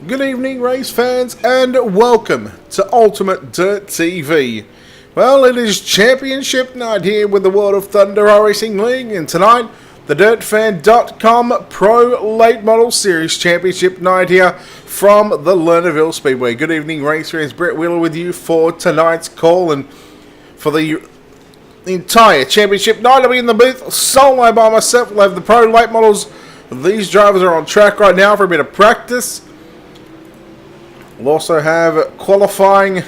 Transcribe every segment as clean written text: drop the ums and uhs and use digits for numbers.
Good evening, race fans, and welcome to Ultimate Dirt TV. Well, it is championship night here with the World of Thunder Racing League, and tonight, the DirtFan.com Pro Late Model Series Championship night here from the Lernerville Speedway. Good evening, race fans. Brett Wheeler with you for tonight's call, and for the entire championship night, I'll be in the booth solo by myself. We'll have the Pro Late Models. These drivers are on track right now for a bit of practice. We'll also have qualifying.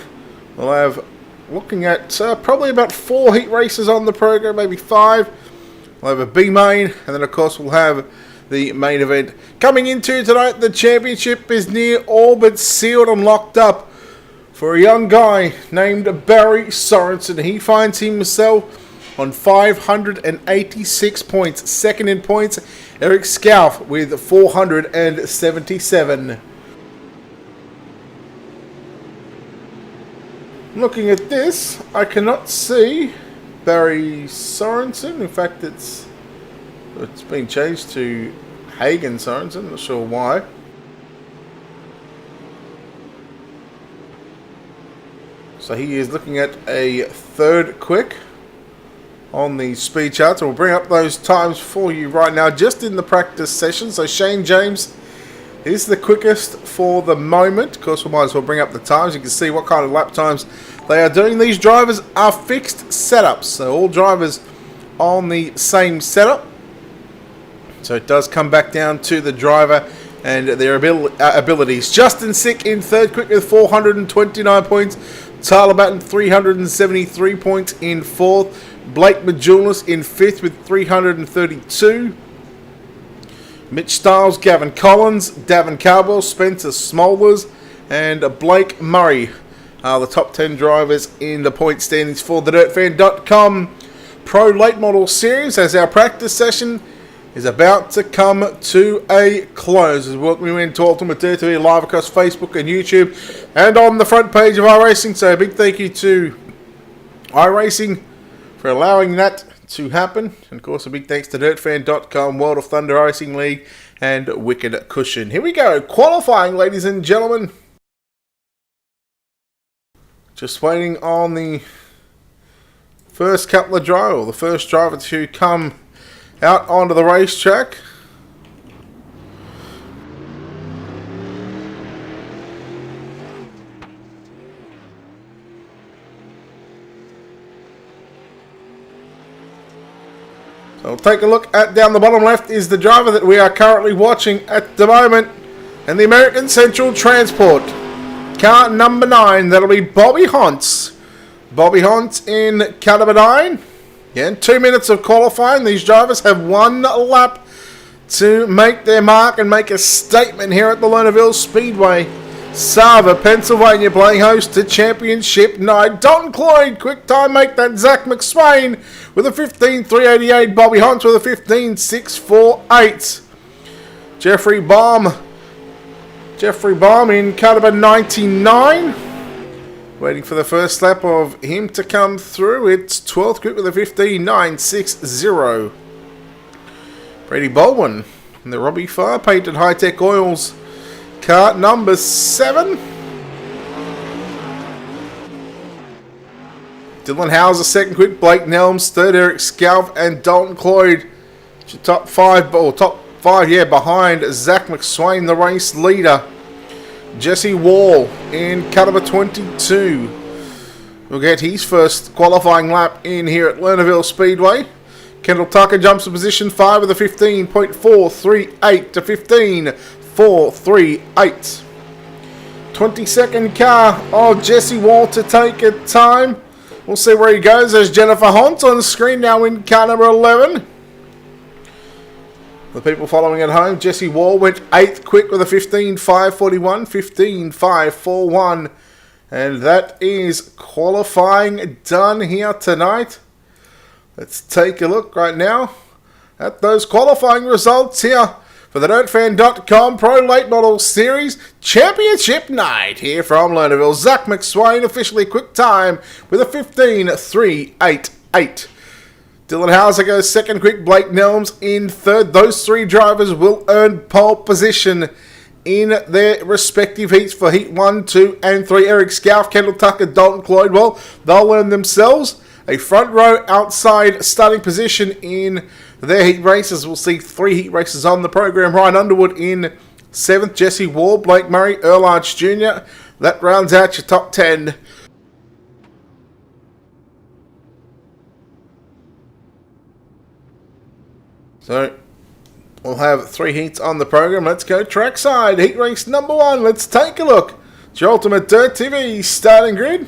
We'll have looking at probably about 4 heat races on the program, maybe 5. We'll have a B main, and then of course we'll have the main event. Coming into tonight, the championship is near all but sealed and locked up for a young guy named Barry Sorensen. He finds himself on 586 points. Second in points, Eric Scalf with 477. Looking at this, I cannot see Barry Sorensen. In fact, it's been changed to Hagen Sorensen. Not sure why. So he is looking at a third quick on the speed charts. We'll bring up those times for you right now, just in the practice session. So Shane James is the quickest for the moment. Of course, we might as well bring up the times. You can see what kind of lap times they are doing. These drivers are fixed setups, so all drivers on the same setup. So it does come back down to the driver and their abilities. Justin Sick in third quick with 429 points. Tyler Batten 373 points in fourth. Blake Majulis in fifth with 332. Mitch Stiles, Gavin Collins, Davin Carbell, Spencer Smolders, and Blake Murray are the top 10 drivers in the point standings for the DirtFan.com Pro Late Model Series, as our practice session is about to come to a close. As we welcome you into Ultimate Dirt TV live across Facebook and YouTube and on the front page of iRacing. So a big thank you to iRacing for allowing that to happen, and of course a big thanks to DirtFan.com, World of Thunder Racing League, and Wicked Cushion. Here we go, qualifying, ladies and gentlemen. Just waiting on the first couple of drivers, or the first driver to come out onto the racetrack. So we'll take a look at down the bottom left is the driver that we are currently watching at the moment, and the American Central Transport. Car number 9, that'll be Bobby Hontz. Bobby Hontz in car number 9. Again, 2 minutes of qualifying. These drivers have 1 lap to make their mark and make a statement here at the Lernerville Speedway. Sava, Pennsylvania, playing host to championship night. Don Cloyd, quick time make that. Zach McSwain with a 15.388. Bobby Hontz with a 15.648. Jeffrey Baum in car number 99. Waiting for the first lap of him to come through. It's 12th group with a 15.960. Brady Baldwin in the Robbie Farr painted high-tech oils. Car number 7. Dylan Hauser second quick. Blake Nelms third. Eric Scalf and Dalton Cloyd. Top 5, behind Zach McSwain, the race leader. Jesse Wall in car number 22 will get his first qualifying lap in here at Lernerville Speedway. Kendall Tucker jumps to position 5 with a 15.438 to 15.438. 22nd car of Jesse Wall to take a time. We'll see where he goes. There's Jennifer Hunt on the screen now in car number 11. The people following at home, Jesse Wall went 8th quick with a 15.541, 15.541. And that is qualifying done here tonight. Let's take a look right now at those qualifying results here for the DirtFan.com Pro Late Model Series Championship Night here from Lernerville. Zach McSwain officially quick time with a 15.388. Dylan Hauser goes second quick. Blake Nelms in third. Those 3 drivers will earn pole position in their respective heats for heat 1, 2, and 3. Eric Scalf, Kendall Tucker, Dalton Cloydwell. They'll earn themselves a front row outside starting position in their heat races. We'll see 3 heat races on the program. Ryan Underwood in 7th, Jesse Ward, Blake Murray, Earl Arch Jr. That rounds out your top 10. So, we'll have 3 heats on the program. Let's go trackside. Heat race number 1. Let's take a look. It's your Ultimate Dirt TV starting grid.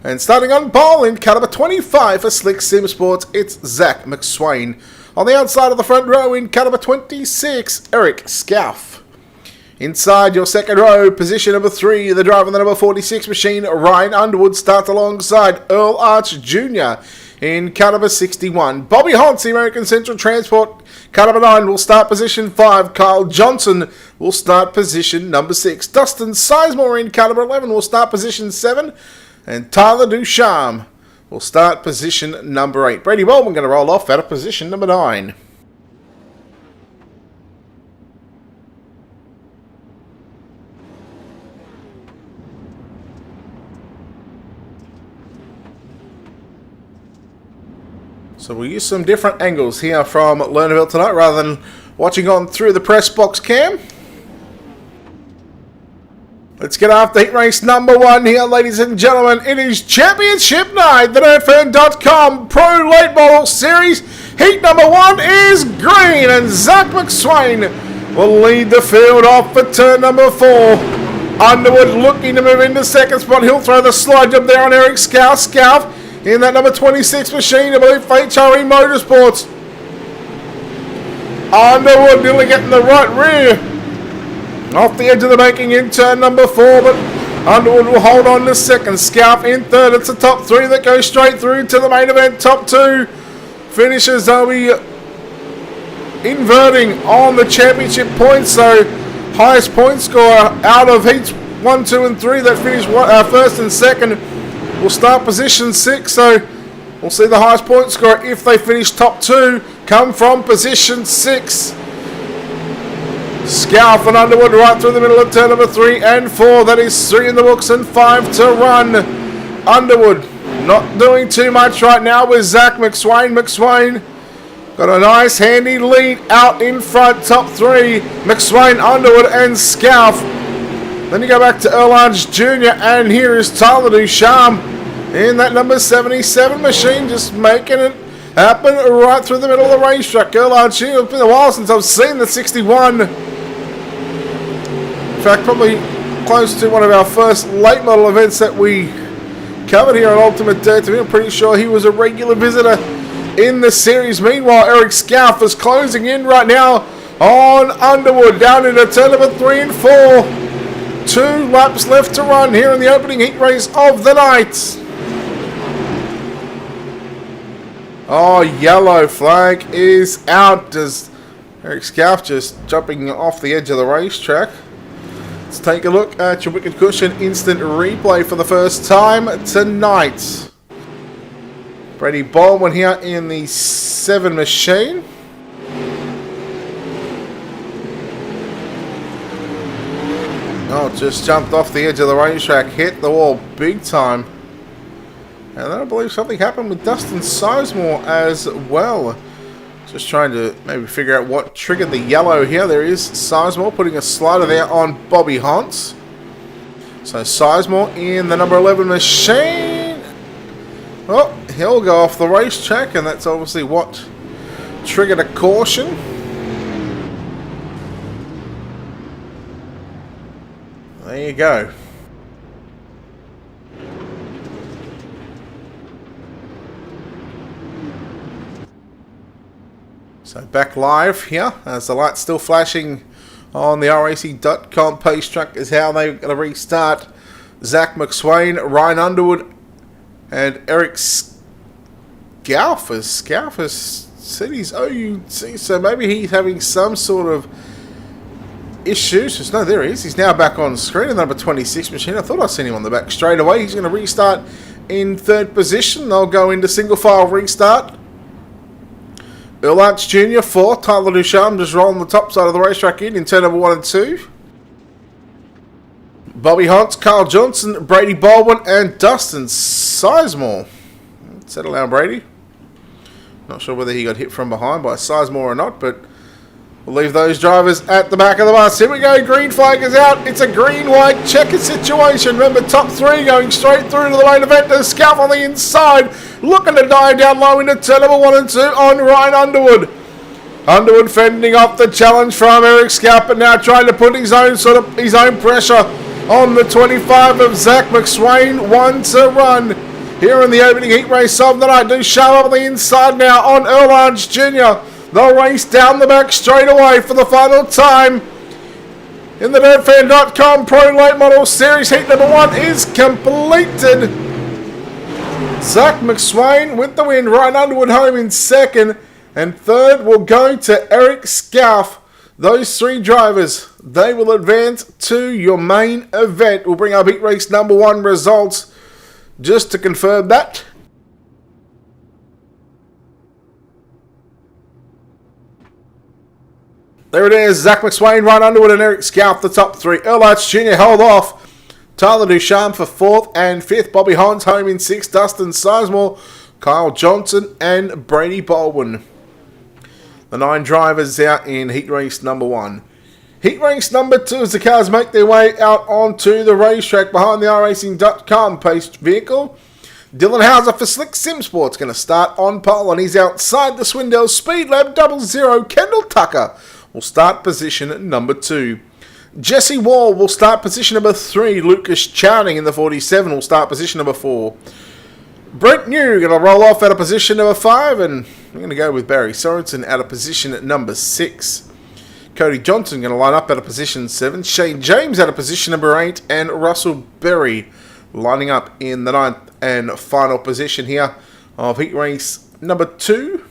And starting on pole in car number 25 for Slick Sim Sports, it's Zach McSwain. On the outside of the front row in car number 26, Eric Scalf. Inside your second row, position number 3, the driver of the number 46 machine, Ryan Underwood, starts alongside Earl Arch Jr. in car number 61. Bobby Hauntz, the American Central Transport, car number 9, will start position 5. Kyle Johnson will start position number 6. Dustin Sizemore in car number 11 will start position 7. And Tyler Ducharme will start position number 8. Brady Bowman going to roll off out of position number 9. So we'll use some different angles here from Lernerville tonight rather than watching on through the press box cam. Let's get after heat race number 1 here, ladies and gentlemen. It is Championship Night, the Nerdfern.com Pro Late Model Series. Heat number 1 is green, and Zach McSwain will lead the field off for turn number 4. Underwood looking to move into second spot. He'll throw the slide job there on Eric Scalf. Scalf in that number 26 machine, I believe, for HRE Motorsports. Underwood nearly getting the right rear. Off the edge of the making in turn number 4, but Underwood will hold on to second. Scalf in third. It's the top 3 that go straight through to the main event. Top 2 finishes. They'll be inverting on the championship points. So highest point scorer out of heats 1, 2, and 3 that finish first and second will start position 6. So we'll see the highest point scorer, if they finish top 2, come from position 6. Scalf and Underwood right through the middle of turn number 3 and 4. That is 3 in the books and 5 to run. Underwood not doing too much right now with Zach McSwain. McSwain got a nice handy lead out in front. Top 3, McSwain, Underwood and Scalf. Then you go back to Earl Arch Jr. and here is Tyler Ducharme in that number 77 machine, just making it happen right through the middle of the racetrack. Earl Arch Jr. It's been a while since I've seen the 61. In fact, probably close to one of our first late model events that we covered here on Ultimate Dirt TV. I'm pretty sure he was a regular visitor in the series. Meanwhile, Eric Scalf is closing in right now on Underwood down into turn number 3 and 4. 2 laps left to run here in the opening heat race of the night. Oh, yellow flag is out. Does Eric Scalf just jumping off the edge of the racetrack? Let's take a look at your Wicked Cushion instant replay for the first time tonight. Brady Baldwin here in the 7 machine. Oh, just jumped off the edge of the racetrack, hit the wall big time. And then I believe something happened with Dustin Sizemore as well. Just trying to maybe figure out what triggered the yellow here. There is Sizemore putting a slider there on Bobby Hauntz. So Sizemore in the number 11 machine. Oh, he'll go off the racetrack, and that's obviously what triggered a caution. There you go. So back live here, as the light's still flashing on the RAC.com page track, is how they're going to restart Zach McSwain, Ryan Underwood, and Eric Scalf. Scalf has said he's OUC, so maybe he's having some sort of issues. No, there he is. He's now back on screen in the number 26 machine. I thought I'd seen him on the back straight away. He's going to restart in third position. They'll go into single file restart. Earl Arch Jr. 4, Tyler Ducharme just rolling the top side of the racetrack in turn number 1 and 2. Bobby Hunt, Carl Johnson, Brady Baldwin, and Dustin Sizemore. Settle down, Brady. Not sure whether he got hit from behind by Sizemore or not, but we'll leave those drivers at the back of the bus. Here we go. Green flag is out. It's a green-white checkered situation. Remember, top three going straight through to the main event. There's Scout on the inside, looking to dive down low into turn number 1 and 2 on Ryan Underwood. Underwood fending off the challenge from Eric Scout, but now trying to put his own pressure on the 25 of Zach McSwain. 1 to run here in the opening heat race of the night. Do show up on the inside now on Erlange Jr. They'll race down the back straight away for the final time. In the DirtFan.com Pro Late Model Series, heat number 1 is completed. Zach McSwain with the win. Ryan Underwood home in second. And third will go to Eric Scalf. Those 3 drivers, they will advance to your main event. We'll bring up heat race number 1 results just to confirm that. There it is. Zach McSwain, Ryan Underwood, and Eric Scalf, the top 3. Earl Arch Jr. held off. Tyler Ducharme for 4th and 5th. Bobby Hines home in 6th. Dustin Sizemore, Kyle Johnson, and Brady Baldwin. The 9 drivers out in heat race number 1. Heat race number 2 as the cars make their way out onto the racetrack behind the iRacing.com paced vehicle. Dylan Hauser for Slick Sim Sports going to start on pole, and he's outside the Swindell Speed Lab 00. Kendall Tucker will start position at number 2. Jesse Wall will start position number 3. Lucas Chowning in the 47 will start position number 4. Brent New going to roll off out of position number 5, and I'm going to go with Barry Sorensen out of position at number 6. Cody Johnson going to line up out of position 7. Shane James out of position number 8. And Russell Berry lining up in the 9th and final position here of heat race number 2.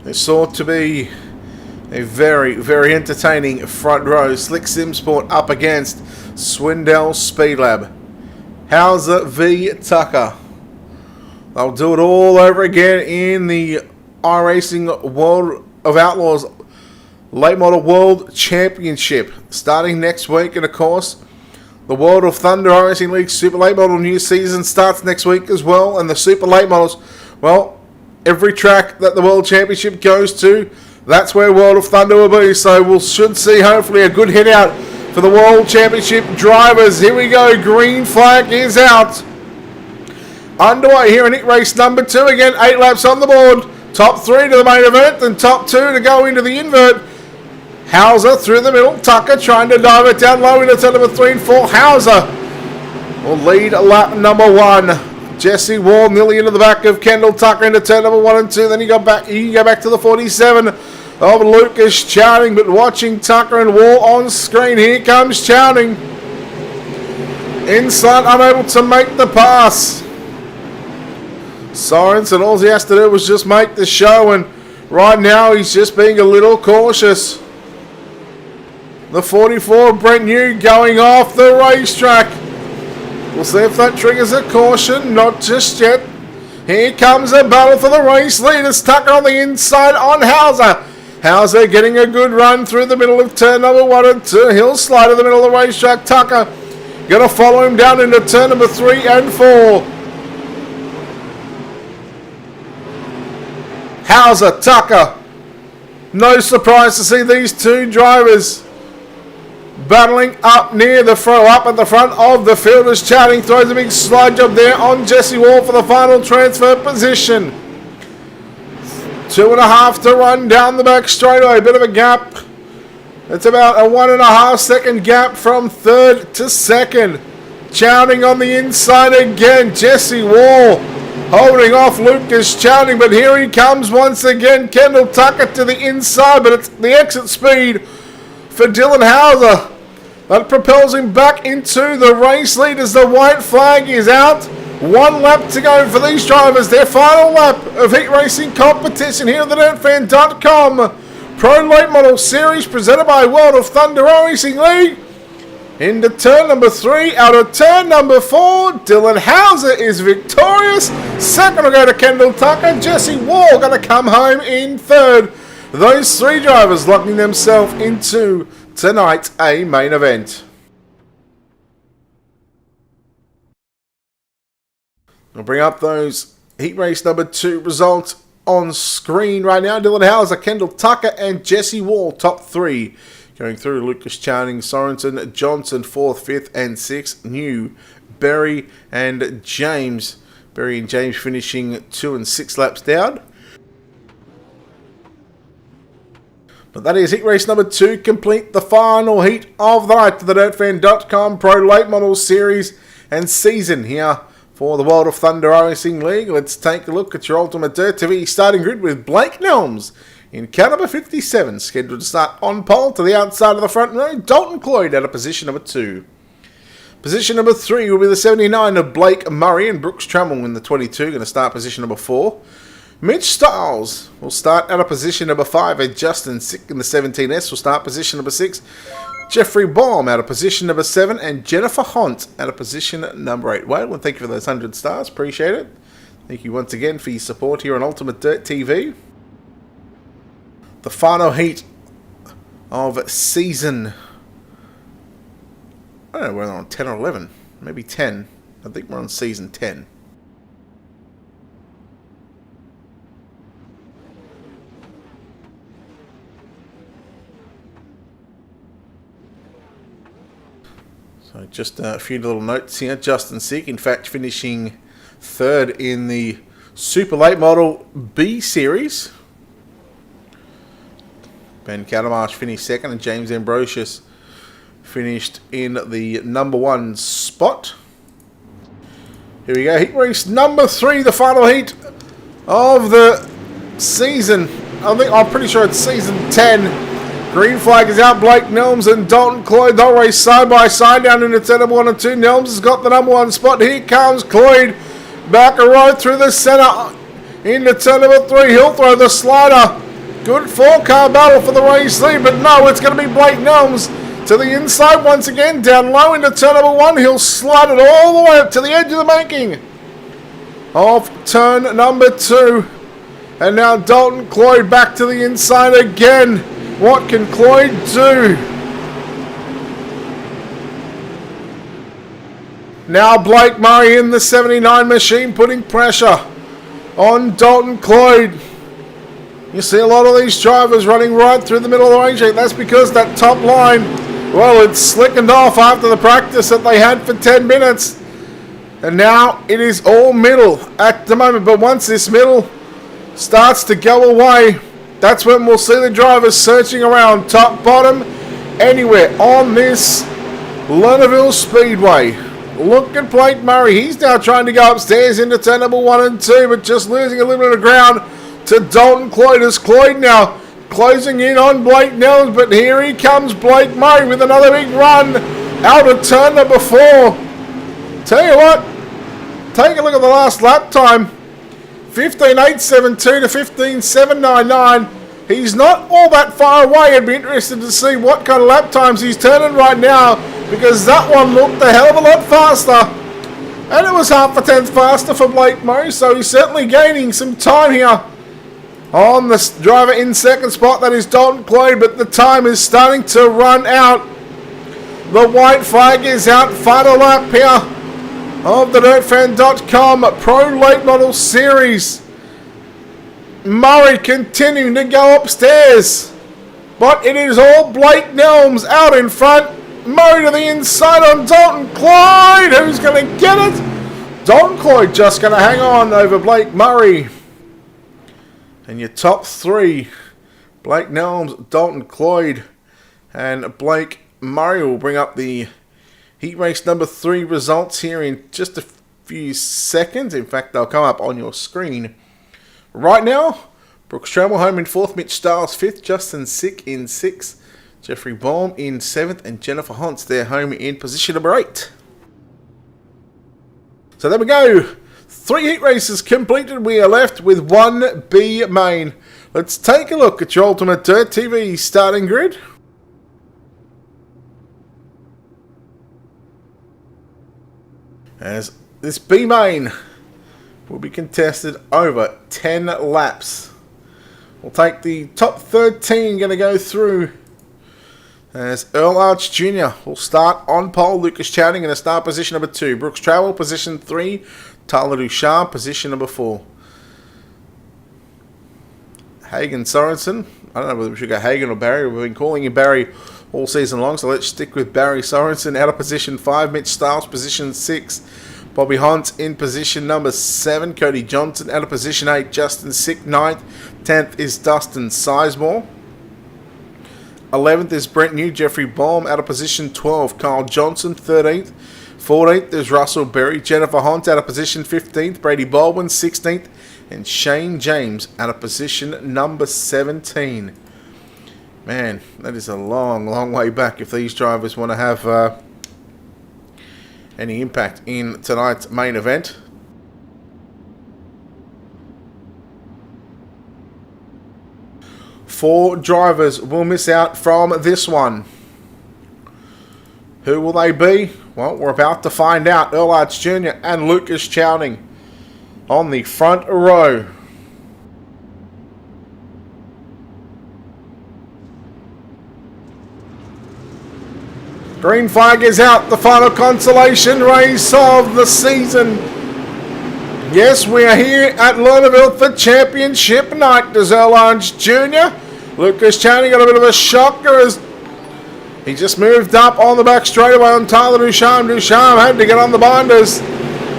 It's sought to be a very, very entertaining front row. Slick Sim Sport up against Swindell Speed Lab. Hauser v Tucker. They'll do it all over again in the iRacing World of Outlaws Late Model World Championship starting next week. And of course, the World of Thunder iRacing League Super Late Model new season starts next week as well. And the Super Late Models, well, every track that the World Championship goes to, that's where World of Thunder will be. So we should see hopefully a good hit out for the World Championship drivers. Here we go. Green flag is out. Underway here in heat race number 2. Again, 8 laps on the board. Top 3 to the main event and top 2 to go into the invert. Hauser through the middle. Tucker trying to dive it down low into turn number 3 and 4. Hauser will lead lap number 1. Jesse Wall nearly into the back of Kendall Tucker into turn number 1 and 2. Then he can go back to the 47 of Lucas Chowning. But watching Tucker and Wall on screen. Here comes Chowning. Inside, unable to make the pass. Sorensen, all he has to do was just make the show, and right now he's just being a little cautious. The 44, Brent New, going off the racetrack. We'll see if that triggers a caution. Not just yet. Here comes a battle for the race leaders. Tucker on the inside on Hauser. Hauser getting a good run through the middle of turn number 1 and 2. He'll slide in the middle of the racetrack. Tucker going to follow him down into turn number 3 and 4. Hauser, Tucker. No surprise to see these 2 drivers battling up near the front, up at the front of the field as Chowning throws a big slide job there on Jesse Wall for the final transfer position. 2.5 to run down the back straightaway. A bit of a gap. It's about a 1.5 second gap from 3rd to 2nd. Chowning on the inside again. Jesse Wall holding off Lucas Chowning, but here he comes once again. Kendall Tucker to the inside, but it's the exit speed for Dylan Hauser that propels him back into the race lead as the white flag is out. 1 lap to go for these drivers. Their final lap of heat racing competition here at the DirtFan.com Pro Late Model Series presented by World of Thunder Racing League. Into turn number 3, out of turn number 4, Dylan Hauser is victorious. Second will go to Kendall Tucker. Jesse Wall going to come home in third. Those 3 drivers locking themselves into tonight's A main event. I'll bring up those heat race number 2 results on screen right now. Dylan Hauser, Kendall Tucker, and Jesse Wall, top 3. Going through, Lucas Channing, Sorensen, Johnson, 4th, 5th, and 6th. New, Berry, and James. Berry and James finishing 2 and 6 laps down. But that is heat race number 2, complete the final heat of the night to the DirtFan.com Pro Late Model Series and Season here for the World of Thunder Racing League. Let's take a look at your Ultimate Dirt TV starting grid with Blake Nelms in car number 57, scheduled to start on pole to the outside of the front row. Dalton Cloyd out of position number 2. Position number 3 will be the 79 of Blake Murray, and Brooks Trammell in the 22, going to start position number 4. Mitch Stiles will start out of position number 5, and Justin Sick in the 17S will start position number 6. Jeffrey Baum out of position number 7, and Jennifer Hunt out of position number 8. Well, thank you for those 100 stars. Appreciate it. Thank you once again for your support here on Ultimate Dirt TV. The final heat of season, I don't know, we're on 10 or 11, maybe 10. I think we're on season 10. So just a few little notes here. Justin Sick, in fact, finishing 3rd in the Super Late Model B Series. Ben Catamarsh finished 2nd, and James Ambrosius finished in the number 1 spot. Here we go, heat race number 3, the final heat of the season. I'm pretty sure it's season 10. Green flag is out. Blake Nelms and Dalton Cloyd, they'll race side by side down into turn number 1 and 2. Nelms has got the number 1 spot. Here comes Cloyd back a road through the centre into turn number 3. He'll throw the slider. Good 4-car battle for the race lead, but no, it's going to be Blake Nelms to the inside once again, down low into turn number 1. He'll slide it all the way up to the edge of the making of turn number 2. And now Dalton Cloyd back to the inside again. What can Cloyd do? Now Blake Murray in the 79 machine putting pressure on Dalton Cloyd. You see a lot of these drivers running right through the middle of the range. That's because that top line, well, it's slickened off after the practice that they had for 10 minutes. And now it is all middle at the moment. But once this middle starts to go away, that's when we'll see the drivers searching around top, bottom, anywhere on this Lernerville Speedway. Look at Blake Murray. He's now trying to go upstairs into turn number 1 and 2, but just losing a little bit of ground to Dalton Cloyd, as Cloyd now closing in on Blake Nelms, but here he comes Blake Murray with another big run out of turn number 4. Tell you what, take a look at the last lap time, 15.872 to 15.799. He's not all that far away. I'd be interested to see what kind of lap times he's turning right now, because that one looked a hell of a lot faster. And it was half a tenth faster for Blake Murray, so he's certainly gaining some time here on the driver in second spot. That is Dalton Cloyd, but the time is starting to run out. The white flag is out. Final lap here of the DirtFan.com Pro Late Model Series. Murray continuing to go upstairs, but it is all Blake Nelms out in front. Murray to the inside on Dalton Cloyd. Who's going to get it? Dalton Cloyd just going to hang on over Blake Murray. And your top 3, Blake Nelms, Dalton Cloyd, and Blake Murray will bring up the heat race number 3 results here in just a few seconds. In fact, they'll come up on your screen right now. Brooks Trammell home in 4th, Mitch Stiles 5th, Justin Sick in 6th, Jeffrey Baum in 7th, and Jennifer Hunt there home in position number 8. So there we go. 3 heat races completed. We are left with 1 B main. Let's take a look at your Ultimate Dirt TV starting grid. as this B main will be contested over 10 laps. We'll take the top 13 going to go through as Earl Arch Jr. will start on pole. Lucas Chowding in a start position number 2. Brooks Travel position 3. Tyler Ducharme position number 4. Hagen Sorensen. I don't know whether we should go Hagen or Barry. We've been calling him Barry all season long, so let's stick with Barry Sorensen. Out of position 5. Mitch Stiles position 6. Bobby Hunt in position number 7. Cody Johnson out of position 8. Justin Sick 9th. 10th is Dustin Sizemore. 11th is Brent New. Jeffrey Baum out of position 12. Kyle Johnson 13th. 14th is Russell Berry. Jennifer Hunt out of position 15th. Brady Baldwin 16th. And Shane James out of position number 17. Man, that is a long, long way back if these drivers want to have any impact in tonight's main event. Four drivers will miss out from this one. Who will they be? Well, we're about to find out. Earl Arch Jr. and Lucas Chowding on the front row. Green flag is out. The final consolation race of the season. Yes, we are here at Lernerville for championship night. Does Earl Arch Jr. Lucas Chowding got a bit of a shocker as he just moved up on the back straightaway on Tyler Ducharme. Ducharme had to get on the binders.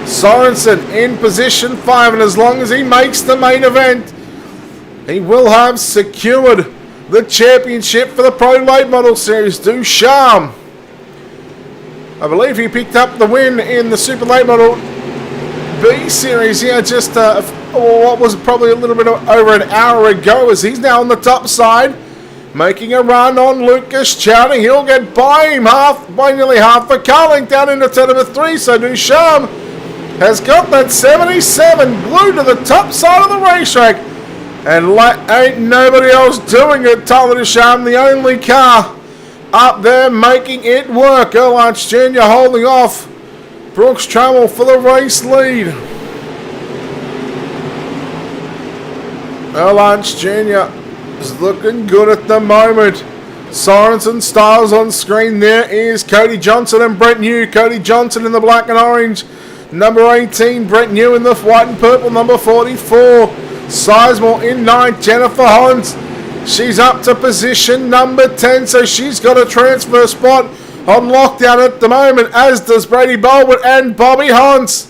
Sorensen in position 5, and as long as he makes the main event, he will have secured the championship for the Pro Late Model Series. Ducharme, I believe he picked up the win in the Super Late Model B Series here just what was probably a little bit over an hour ago, as he's now on the top side, making a run on Lucas Chowding. He'll get by him by nearly half a car length down into turn number 3, so Ducharme has got that 77 glued to the top side of the racetrack. And ain't nobody else doing it. Tyler Ducharme, the only car up there making it work. Earl Arch Jr. holding off Brooks Trammell for the race lead. Earl Arch Jr. is looking good at the moment. Sorensen Styles on screen. There is Cody Johnson and Brent New. Cody Johnson in the black and orange. Number 18, Brent New in the white and purple. Number 44, Sizemore in 9th. Jennifer Hunt, she's up to position number 10, so she's got a transfer spot on lockdown at the moment, as does Brady Baldwin and Bobby Hunt.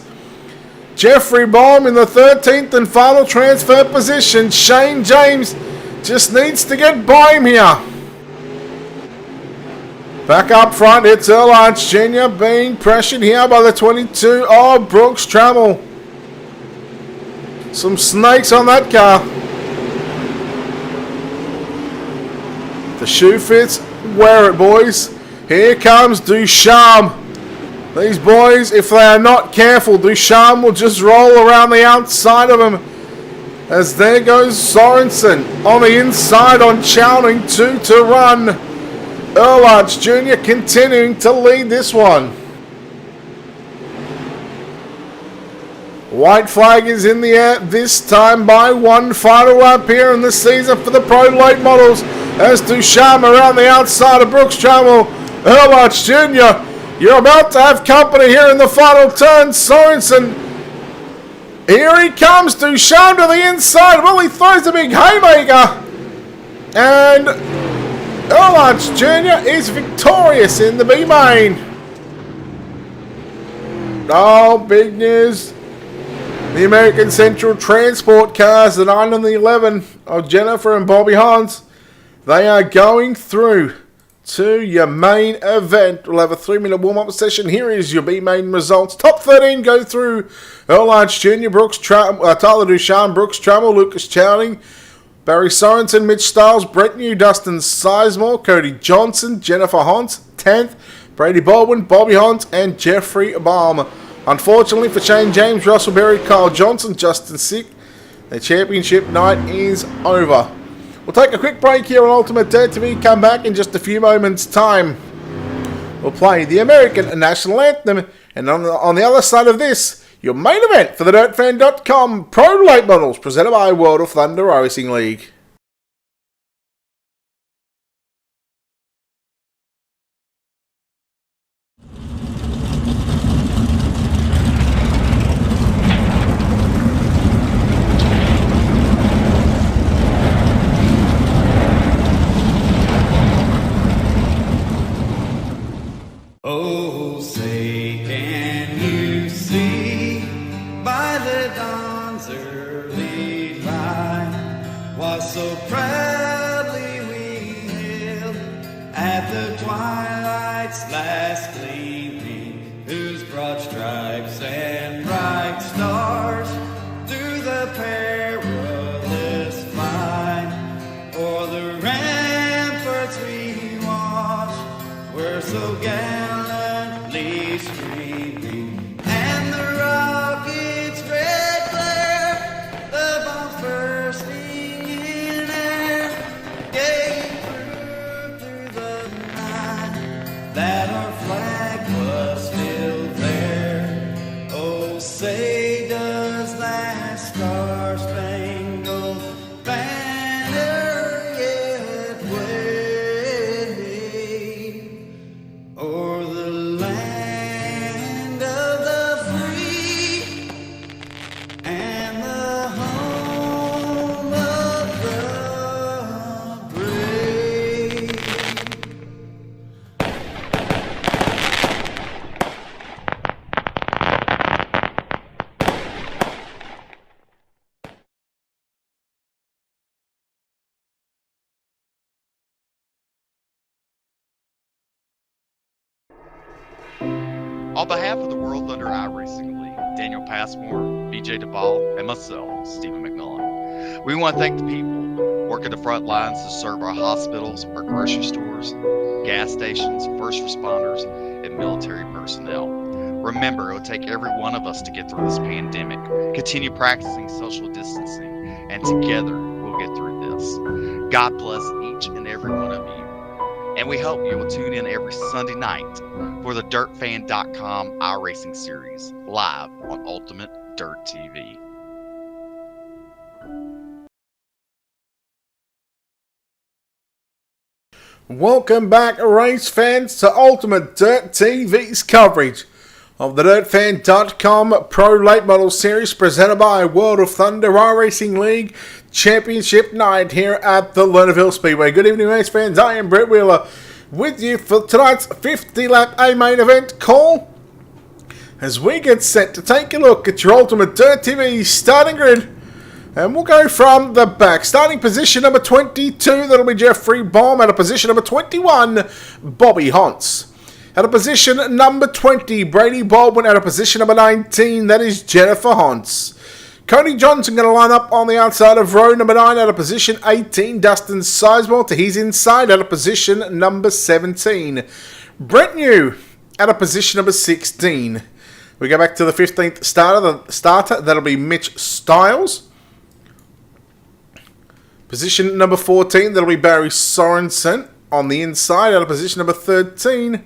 Jeffrey Baum in the 13th and final transfer position. Shane James just needs to get by him here. Back up front, it's Earl Arch Jr. being pressured here by the 22 of Brooks Trammell. Some snakes on that car. The shoe fits, wear it, boys. Here comes Ducharme. These boys, if they are not careful, Ducharme will just roll around the outside of him. As there goes Sorensen on the inside on Chowding, 2 to run. Earl Arch Jr. continuing to lead this one. White flag is in the air, this time by one final lap here in the season for the Pro Late Models, as Ducharme around the outside of Brooks Trammell. Earl Arch Jr., you're about to have company here in the final turn. Sorensen, here he comes. Ducharme to the inside. Well, he throws a big haymaker, and Earl Arch Jr. is victorious in the B main. Oh, big news. The American Central Transport cars, the 9 and the 11 of Jennifer and Bobby Hunt, they are going through to your main event. We'll have a 3-minute warm-up session. Here is your B main results. Top 13 go through Earl Arch Jr., Tyler Ducharme, Brooks Trammell, Lucas Chowding, Barry Sorensen, Mitch Stiles, Brent New, Dustin Sizemore, Cody Johnson, Jennifer Hunt, 10th, Brady Baldwin, Bobby Hunt, and Jeffrey Baum. Unfortunately for Shane James, Russell Berry, Kyle Johnson, Justin Sick, the championship night is over. We'll take a quick break here on Ultimate Dare TV. Come back in just a few moments' time. We'll play the American National Anthem, and And on the other side of this, your main event for the DirtFan.com Pro Late Models, presented by World of Thunder Racing League. Oh, say can you see by the dawn's early light what so proudly we hailed at the twilight's last gleaming, whose broad stripes and bright stars through the perilous fight o'er the ramparts we watched were so gallantly streaming, and the rocket's red glare, the bombs bursting in air, gave proof through the night that our flag was still there. Oh, say does that star-spangled banner yet wave o'er the land of the free and the home of the brave? On behalf of the World Thunder iRacing League, Daniel Passmore, BJ Duvall, and myself, Stephen McMillan, we want to thank the people working the front lines to serve our hospitals, our grocery stores, gas stations, first responders, and military personnel. Remember, it will take every one of us to get through this pandemic. Continue practicing social distancing, and together we'll get through this. God bless each and every one of you. And we hope you will tune in every Sunday night for the DirtFan.com iRacing series, live on Ultimate Dirt TV. Welcome back, race fans, to Ultimate Dirt TV's coverage of the DirtFan.com Pro Late Model Series, presented by World of Thunder iRacing League Championship Night here at the Lernerville Speedway. Good evening, race fans. I am Brett Wheeler with you for tonight's 50-lap A main event call, as we get set to take a look at your Ultimate Dirt TV starting grid. And we'll go from the back. Starting position number 22, that'll be Jeffrey Baum. At a position number 21, Bobby Hontz. At a position number 20, Brady Baldwin. At a position number 19, that is Jennifer Hontz. Cody Johnson going to line up on the outside of row number 9. At a position 18, Dustin Sizemore to his inside at a position number 17. Brett New at a position number 16. We go back to the 15th starter. That'll be Mitch Stiles. Position number 14, that'll be Barry Sorensen on the inside. At a position number 13,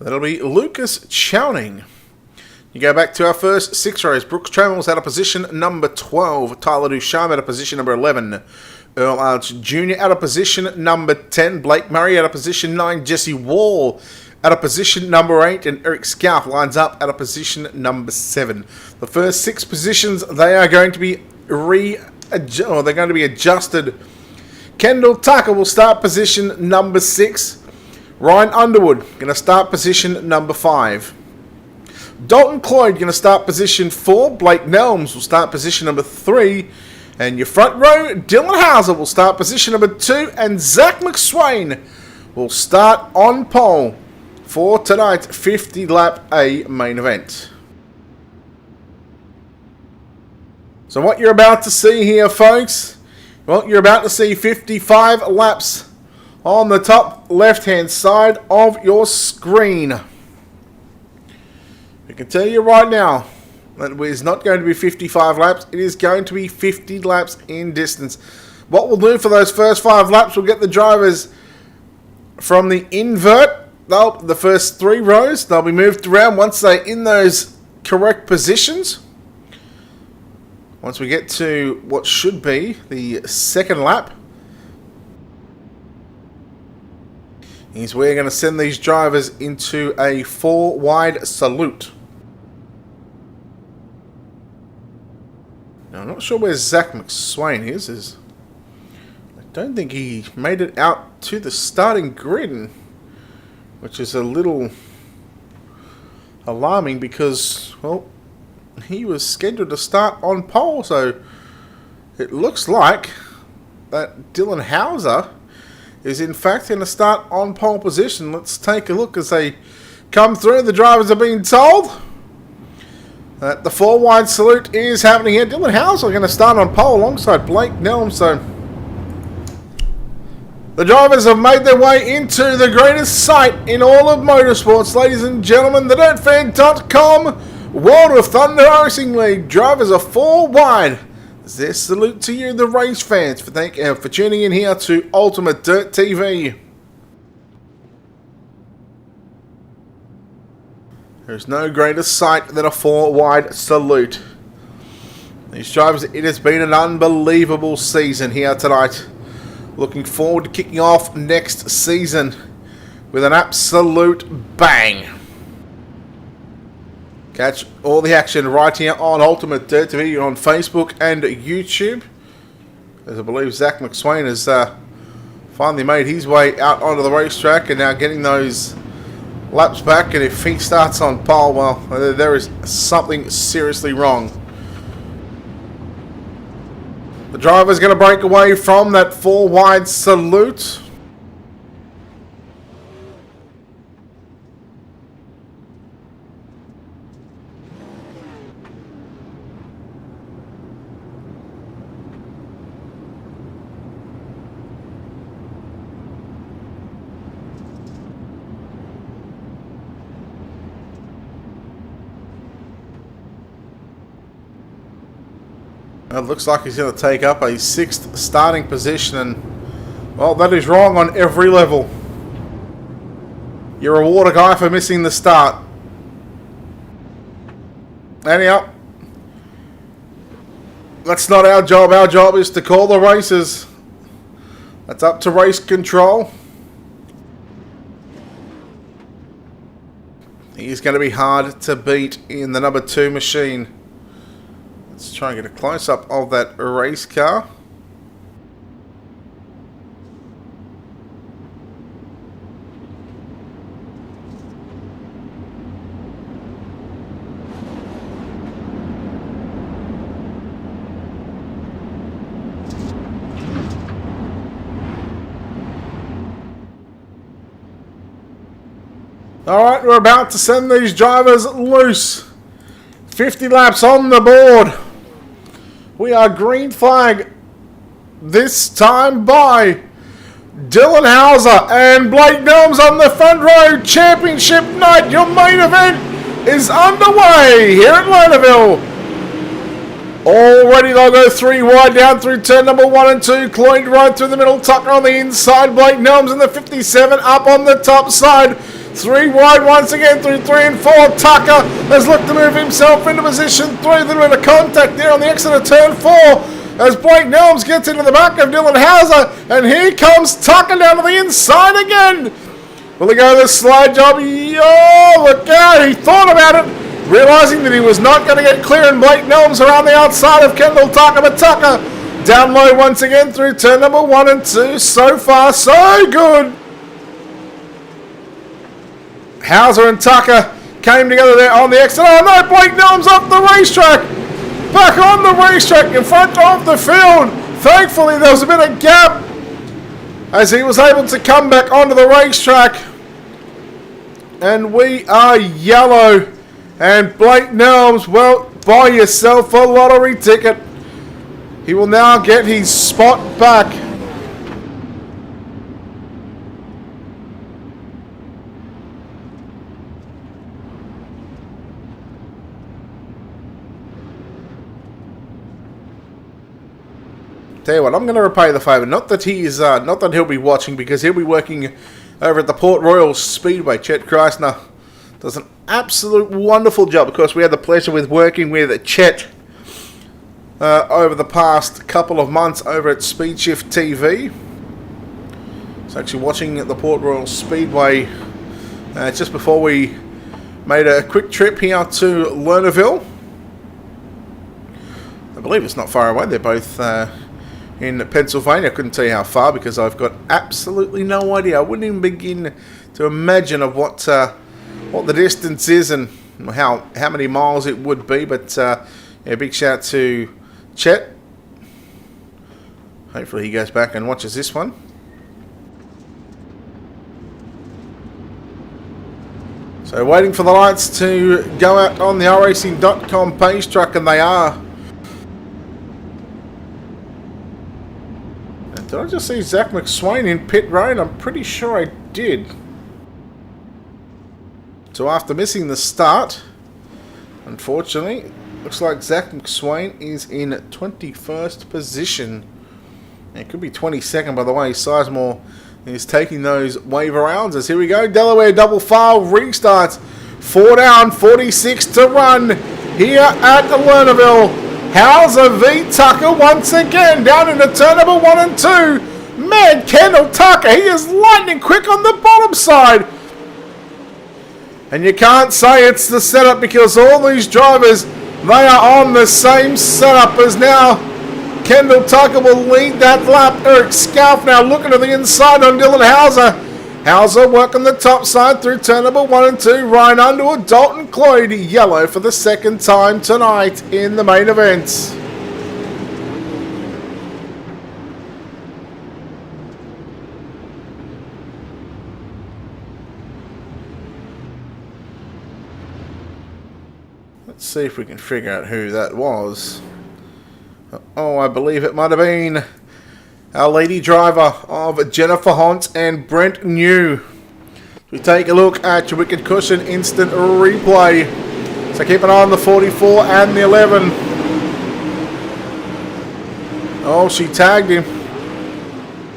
that'll be Lucas Chowning. You go back to our first 6 rows. Brooks Trammell's at a position number 12. Tyler Ducharme at a position number 11. Earl Arch Jr. at a position number 10. Blake Murray at a position 9. Jesse Wall at a position number 8. And Eric Scalf lines up at a position number 7. The first 6 positions, they are going to be adjusted. Kendall Tucker will start position number 6. Ryan Underwood going to start position number 5. Dalton Cloyd going to start position 4. Blake Nelms will start position number 3. And your front row, Dylan Hauser will start position number 2. And Zach McSwain will start on pole for tonight's 50-lap A main event. So what you're about to see here, folks, well, you're about to see 55 laps on the top left-hand side of your screen. I can tell you right now that it is not going to be 55 laps. It is going to be 50 laps in distance. What we'll do for those first 5 laps, we'll get the drivers from the invert the first 3 rows, they'll be moved around once they're in those correct positions. Once we get to what should be the second lap, is we're going to send these drivers into a 4-wide salute. Now, I'm not sure where Zach McSwain is. I don't think he made it out to the starting grid, which is a little alarming because, well, he was scheduled to start on pole, so it looks like that Dylan Hauser is in fact going to start on pole position. Let's take a look as they come through. The drivers are being told that the 4-wide salute is happening here. Dylan Hauser going to start on pole alongside Blake Nelm. So the drivers have made their way into the greatest sight in all of motorsports, ladies and gentlemen. The DirtFan.com World of Thunder Racing League drivers are 4 wide. This salute to you, the race fans, for tuning in here to Ultimate Dirt TV. There's no greater sight than a 4-wide salute. These drivers, it has been an unbelievable season here tonight. Looking forward to kicking off next season with an absolute bang. Catch all the action right here on Ultimate Dirt TV on Facebook and YouTube. As I believe Zach McSwain has finally made his way out onto the racetrack and now getting those laps back. And if he starts on pole, well, there is something seriously wrong. The driver's going to break away from that 4-wide salute. It looks like he's going to take up a 6th starting position, and, well, that is wrong on every level. You reward a guy for missing the start. Anyhow, that's not our job. Our job is to call the races. That's up to race control. He's going to be hard to beat in the number 2 machine. Let's try and get a close-up of that race car. Alright, we're about to send these drivers loose. 50 laps on the board. We are green flag this time by Dylan Hauser and Blake Nelms on the front row. Championship night, your main event is underway here at Lernerville. Already they'll go 3 wide down through turn number 1 and 2. Cloyd right through the middle. Tucker on the inside. Blake Nelms in the 57 up on the top side. 3 wide once again through 3 and 4. Tucker has looked to move himself into position 3. A little bit of contact there on the exit of turn 4 as Blake Nelms gets into the back of Dylan Hauser. And here comes Tucker down to the inside again. Will he go the slide job? Oh, look out. He thought about it, realising that he was not going to get clear. And Blake Nelms around the outside of Kendall Tucker. But Tucker down low once again through turn number 1 and 2. So far, so good. Hauser and Tucker came together there on the exit. Oh no, Blake Nelms off the racetrack. Back on the racetrack in front of the field. Thankfully there was a bit of gap as he was able to come back onto the racetrack. And we are yellow. And Blake Nelms, well, buy yourself a lottery ticket. He will now get his spot back. Tell you what, I'm going to repay the favour. Not that he'll be watching, because he'll be working over at the Port Royal Speedway. Chet Kreisner does an absolute wonderful job. Of course, we had the pleasure with working with Chet over the past couple of months over at Speed Shift TV. So actually watching at the Port Royal Speedway just before we made a quick trip here to Lernerville. I believe it's not far away. They're both in Pennsylvania. I couldn't tell you how far because I've got absolutely no idea. I wouldn't even begin to imagine of what the distance is and how many miles it would be. But yeah, big shout out to Chet. Hopefully he goes back and watches this one. So waiting for the lights to go out on the iRacing.com page track, and they are. And did I just see Zach McSwain in pit road? I'm pretty sure I did. So after missing the start, unfortunately, looks like Zach McSwain is in 21st position. It could be 22nd, by the way. Sizemore is taking those waiver rounds. As here we go, Delaware double file restarts. 4 down, 46 to run here at the Lernerville. Hauser v Tucker once again down into turn number 1 and 2. Man, Kendall Tucker, he is lightning quick on the bottom side. And you can't say it's the setup because all these drivers, they are on the same setup as now. Kendall Tucker will lead that lap. Eric Scalf now looking to the inside on Dylan Hauser. Hauser working the top side through turn number 1 and 2. Ryan Underwood, Dalton Cloyd, yellow for the second time tonight in the main event. Let's see if we can figure out who that was. Oh, I believe it might have been our lady driver of Jennifer Hunt and Brent New. We take a look at your Wicked Cushion instant replay. So keep an eye on the 44 and the 11. Oh, she tagged him.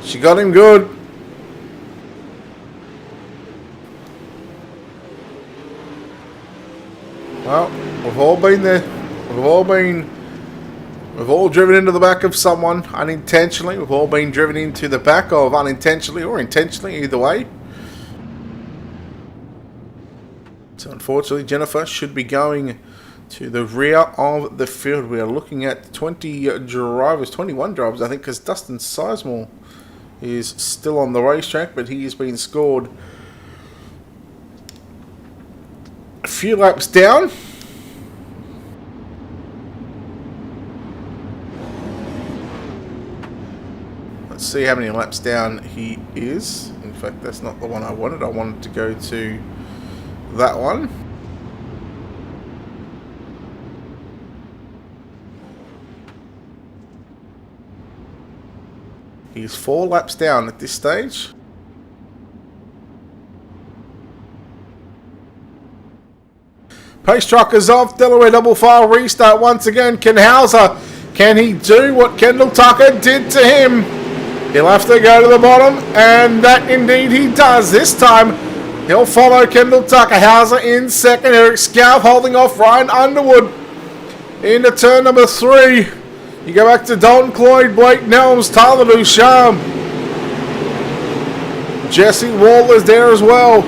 She got him good. Well, we've all been there. We've all driven into the back of someone unintentionally. We've all been driven into the back of unintentionally or intentionally, either way. So unfortunately, Jennifer should be going to the rear of the field. We are looking at 20 drivers, 21 drivers, I think, because Dustin Sizemore is still on the racetrack, but he has been scored a few laps down. Let's see how many laps down he is. In fact, that's not the one I wanted. I wanted to go to that one. He's 4 laps down at this stage. Pace truck is off. Delaware double file restart once again. Can Hauser, can he do what Kendall Tucker did to him? He'll have to go to the bottom, and that indeed he does. This time, he'll follow Kendall Tucker. Hauser in second. Eric Scalf holding off Ryan Underwood into turn number 3. You go back to Dalton Cloyd, Blake Nelms, Tyler Ducharme. Jesse Waller's there as well.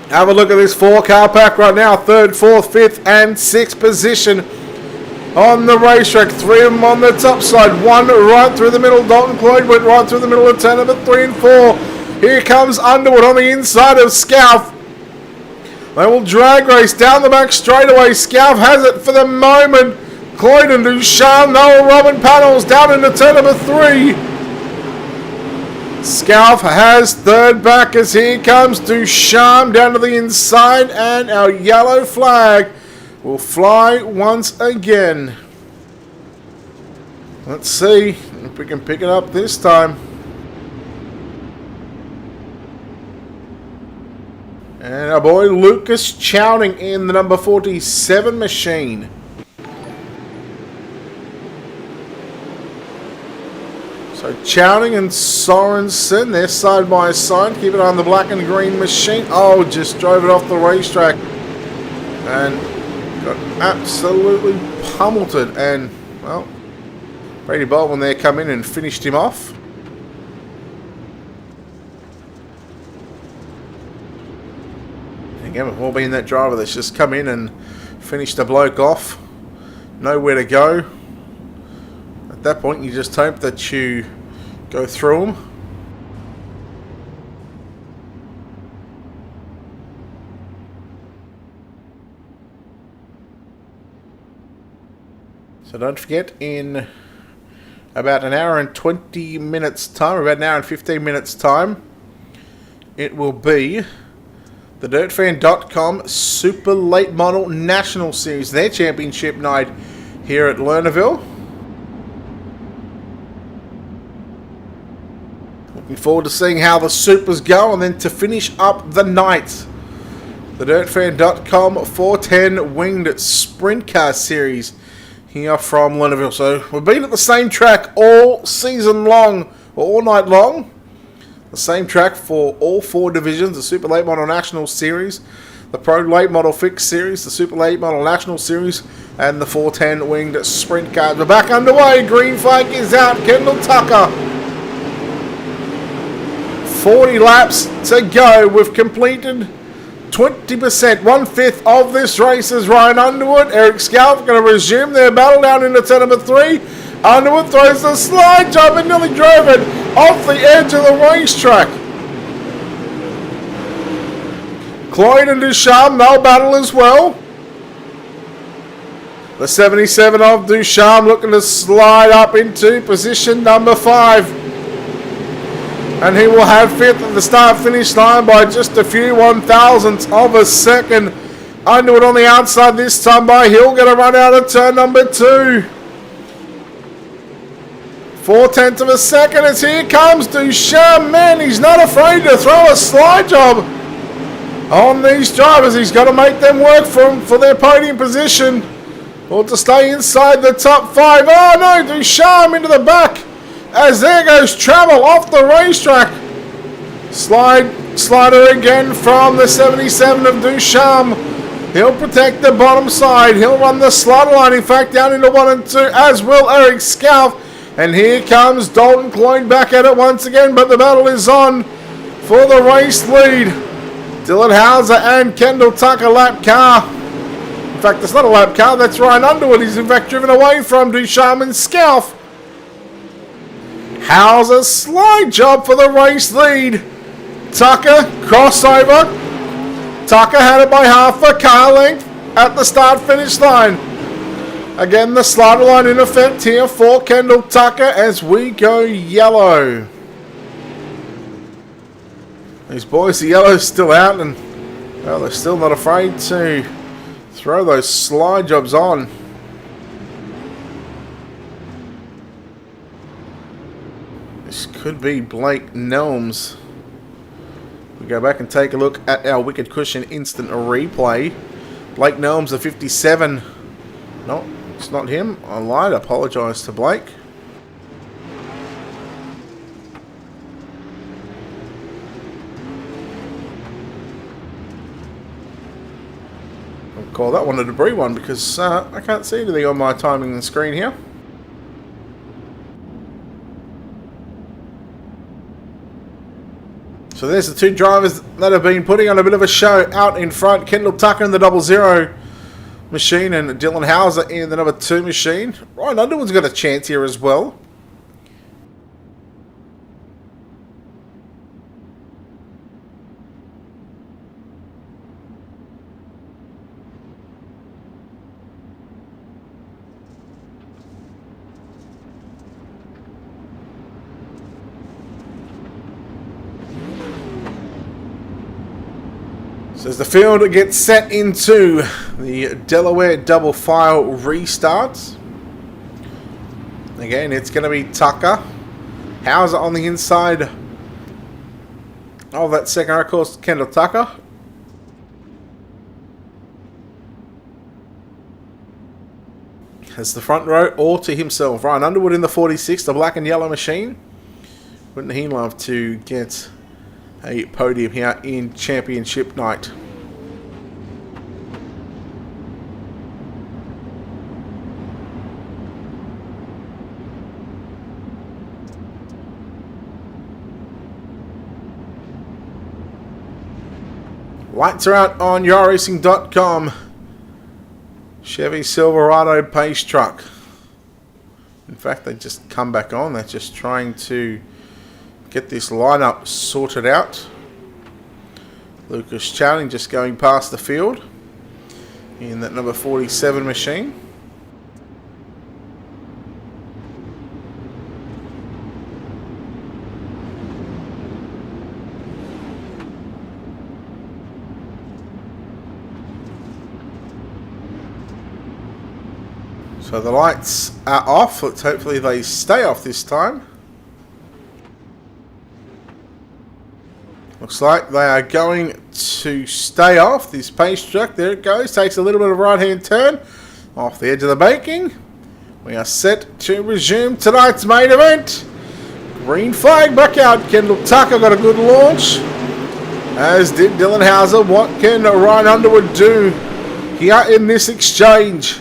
Have a look at this 4-car pack right now. 3rd, 4th, 5th, and 6th position on the racetrack. 3 of them on the top side. 1 right through the middle. Dalton Cloyd went right through the middle of turn number 3 and 4. Here comes Underwood on the inside of Scalf. They will drag race down the back straightaway. Scalf has it for the moment. Cloyd and Ducharme, Noel Robin panels down into turn number 3. Scalf has 3rd back as here comes Ducharme down to the inside, and our yellow flag will fly once again. Let's see if we can pick it up this time. And our boy Lucas Chowning in the number 47 machine. So Chowning and Sorensen, they're side by side. Keep it on the black and green machine. Oh, just drove it off the racetrack. And got absolutely pummeled it. And, well, Brady Baldwin there come in and finished him off. Again, we've all been that driver that's just come in and finished the bloke off. Nowhere to go. At that point, you just hope that you go through them. So don't forget, in about an hour and 20 minutes time, about an hour and 15 minutes time, it will be the DirtFan.com Super Late Model National Series, their championship night here at Lernerville. Looking forward to seeing how the Supers go, and then to finish up the night, the DirtFan.com 410 Winged Sprint Car Series here from Lernerville. So we've been at the same track all season long, or all night long. The same track for all four divisions: the Super Late Model National Series, the Pro Late Model Fixed Series, the Super Late Model National Series, and the 410 Winged Sprint Cars. We're back underway. Green flag is out. Kendall Tucker. 40 laps to go. We've completed 20%, 1/5 of this race is Ryan Underwood. Eric Scalf going to resume their battle down into turn number 3. Underwood throws the slide job and nearly drove it off the edge of the racetrack. Cloyd and Ducharme, they'll battle as well. The 77 of Ducharme looking to slide up into position number 5. And he will have 5th at the start-finish line by just a few 1,000ths of a second. Underwood on the outside this time by Hill, going to run out of turn number 2. 4/10 of a second as here comes Ducharme. Man, he's not afraid to throw a slide job on these drivers. He's got to make them work for their podium position or to stay inside the top 5. Oh no, Ducharme into the back as there goes travel off the racetrack. Slider again from the 77 of Ducharme. He'll protect the bottom side. He'll run the slider line, in fact, down into 1 and 2, as will Eric Scalf. And here comes Dalton Cloyd back at it once again, but the battle is on for the race lead. Dylan Hauser and Kendall Tucker lap car. In fact, it's not a lap car, that's Ryan Underwood. He's in fact driven away from Ducharme and Scalf. Hauser slide job for the race lead. Tucker crossover. Tucker had it by half a car length at the start finish line. Again, the slider line in effect here for Kendall Tucker as we go yellow. These boys, the yellow's still out, and well, they're still not afraid to throw those slide jobs on. This could be Blake Nelms. We go back and take a look at our Wicked Cushion instant replay. Blake Nelms, the 57. No, it's not him. I lied. I apologise to Blake. I'll call that one a debris one because I can't see anything on my timing screen here. So there's the two drivers that have been putting on a bit of a show out in front. Kendall Tucker in the 00 machine and Dylan Hauser in the number 2 machine. Ryan Underwood's got a chance here as well. So as the field gets set into the Delaware double file restarts, again it's going to be Tucker. Hauser on the inside of that second row, of course, Kendall Tucker. Has the front row all to himself. Ryan Underwood in the 46, the black and yellow machine. Wouldn't he love to get a podium here in Championship Night? Lights are out on yourracing.com. Chevy Silverado pace truck. In fact, they just come back on. They're just trying to get this lineup sorted out. Lucas Channing just going past the field in that number 47 machine. So the lights are off. Let's hopefully they stay off this time. Looks like they are going to stay off. This pace truck, there it goes. Takes a little bit of right hand turn off the edge of the banking. We are set to resume tonight's main event. Green flag back out. Kendall Tucker got a good launch, as did Dylan Hauser. What can Ryan Underwood do here in this exchange?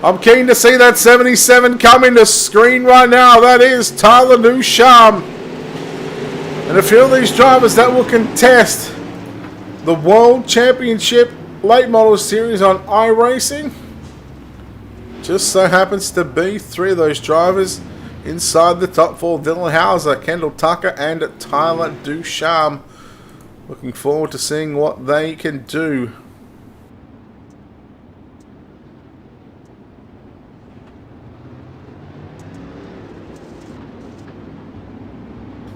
I'm keen to see that 77 come into screen right now. That is Tyler Ducharme. And a few of these drivers that will contest the World Championship Late Model Series on iRacing. Just so happens to be three of those drivers inside the top four. Dylan Hauser, Kendall Tucker and Tyler Ducharme. Looking forward to seeing what they can do.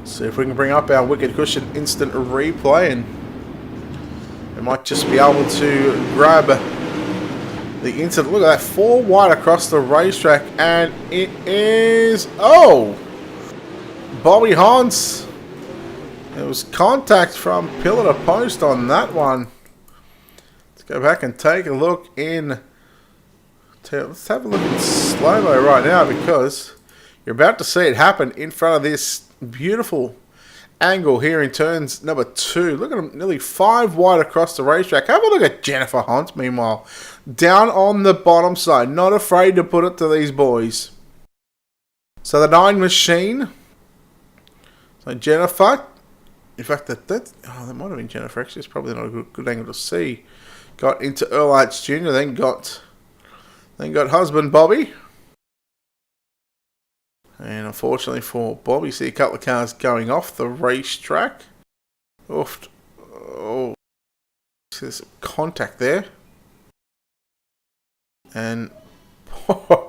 See if we can bring up our Wicked Cushion instant replay, and we might just be able to grab the instant. Look at that, 4 wide across the racetrack, and it is, oh, Bobby Hans. There was contact from pillar to post on that one. Let's go back and take a look in. Let's have a look in slow-mo right now, because you're about to see it happen in front of this beautiful angle here in turns number 2. Look at them, nearly 5 wide across the racetrack. Have a look at Jennifer Hunt, meanwhile, down on the bottom side. Not afraid to put it to these boys. So the 9 machine. So Jennifer, in fact, that might have been Jennifer. Actually, it's probably not a good angle to see. Got into Earl Arts Jr., then got husband Bobby. And unfortunately for Bobby, see a couple of cars going off the racetrack. Oof. Oh, there's some contact there. And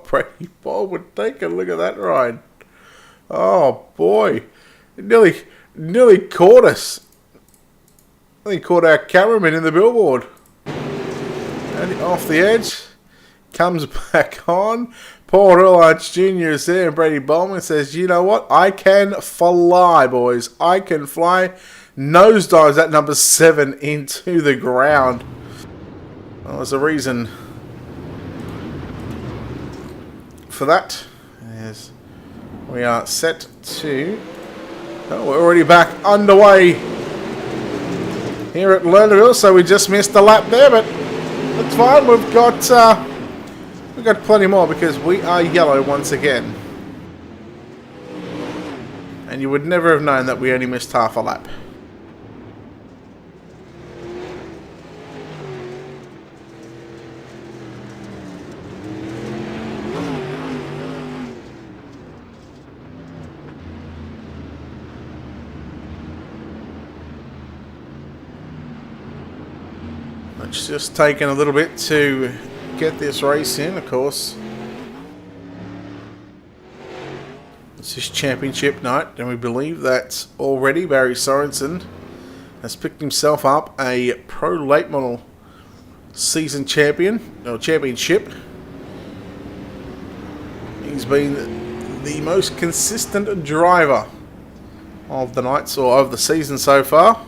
Brady Bob would take a look at that ride. Oh boy, it nearly caught us. I think caught our cameraman in the billboard. And off the edge, comes back on. Paul Earlarch Jr. is there, and Brady Bowman says, you know what? I can fly, boys. I can fly. Nosedives that number 7 into the ground. Well, there's a reason for that. As we are set to... Oh, we're already back underway here at Lernerville, so we just missed a lap there, but that's fine. We've got plenty more, because we are yellow once again. And you would never have known that we only missed half a lap. It's just taken a little bit to get this race in, of course. This is championship night, and we believe that already Barry Sorensen has picked himself up a Pro Late Model season champion, or championship. He's been the most consistent driver of the nights, or of the season so far.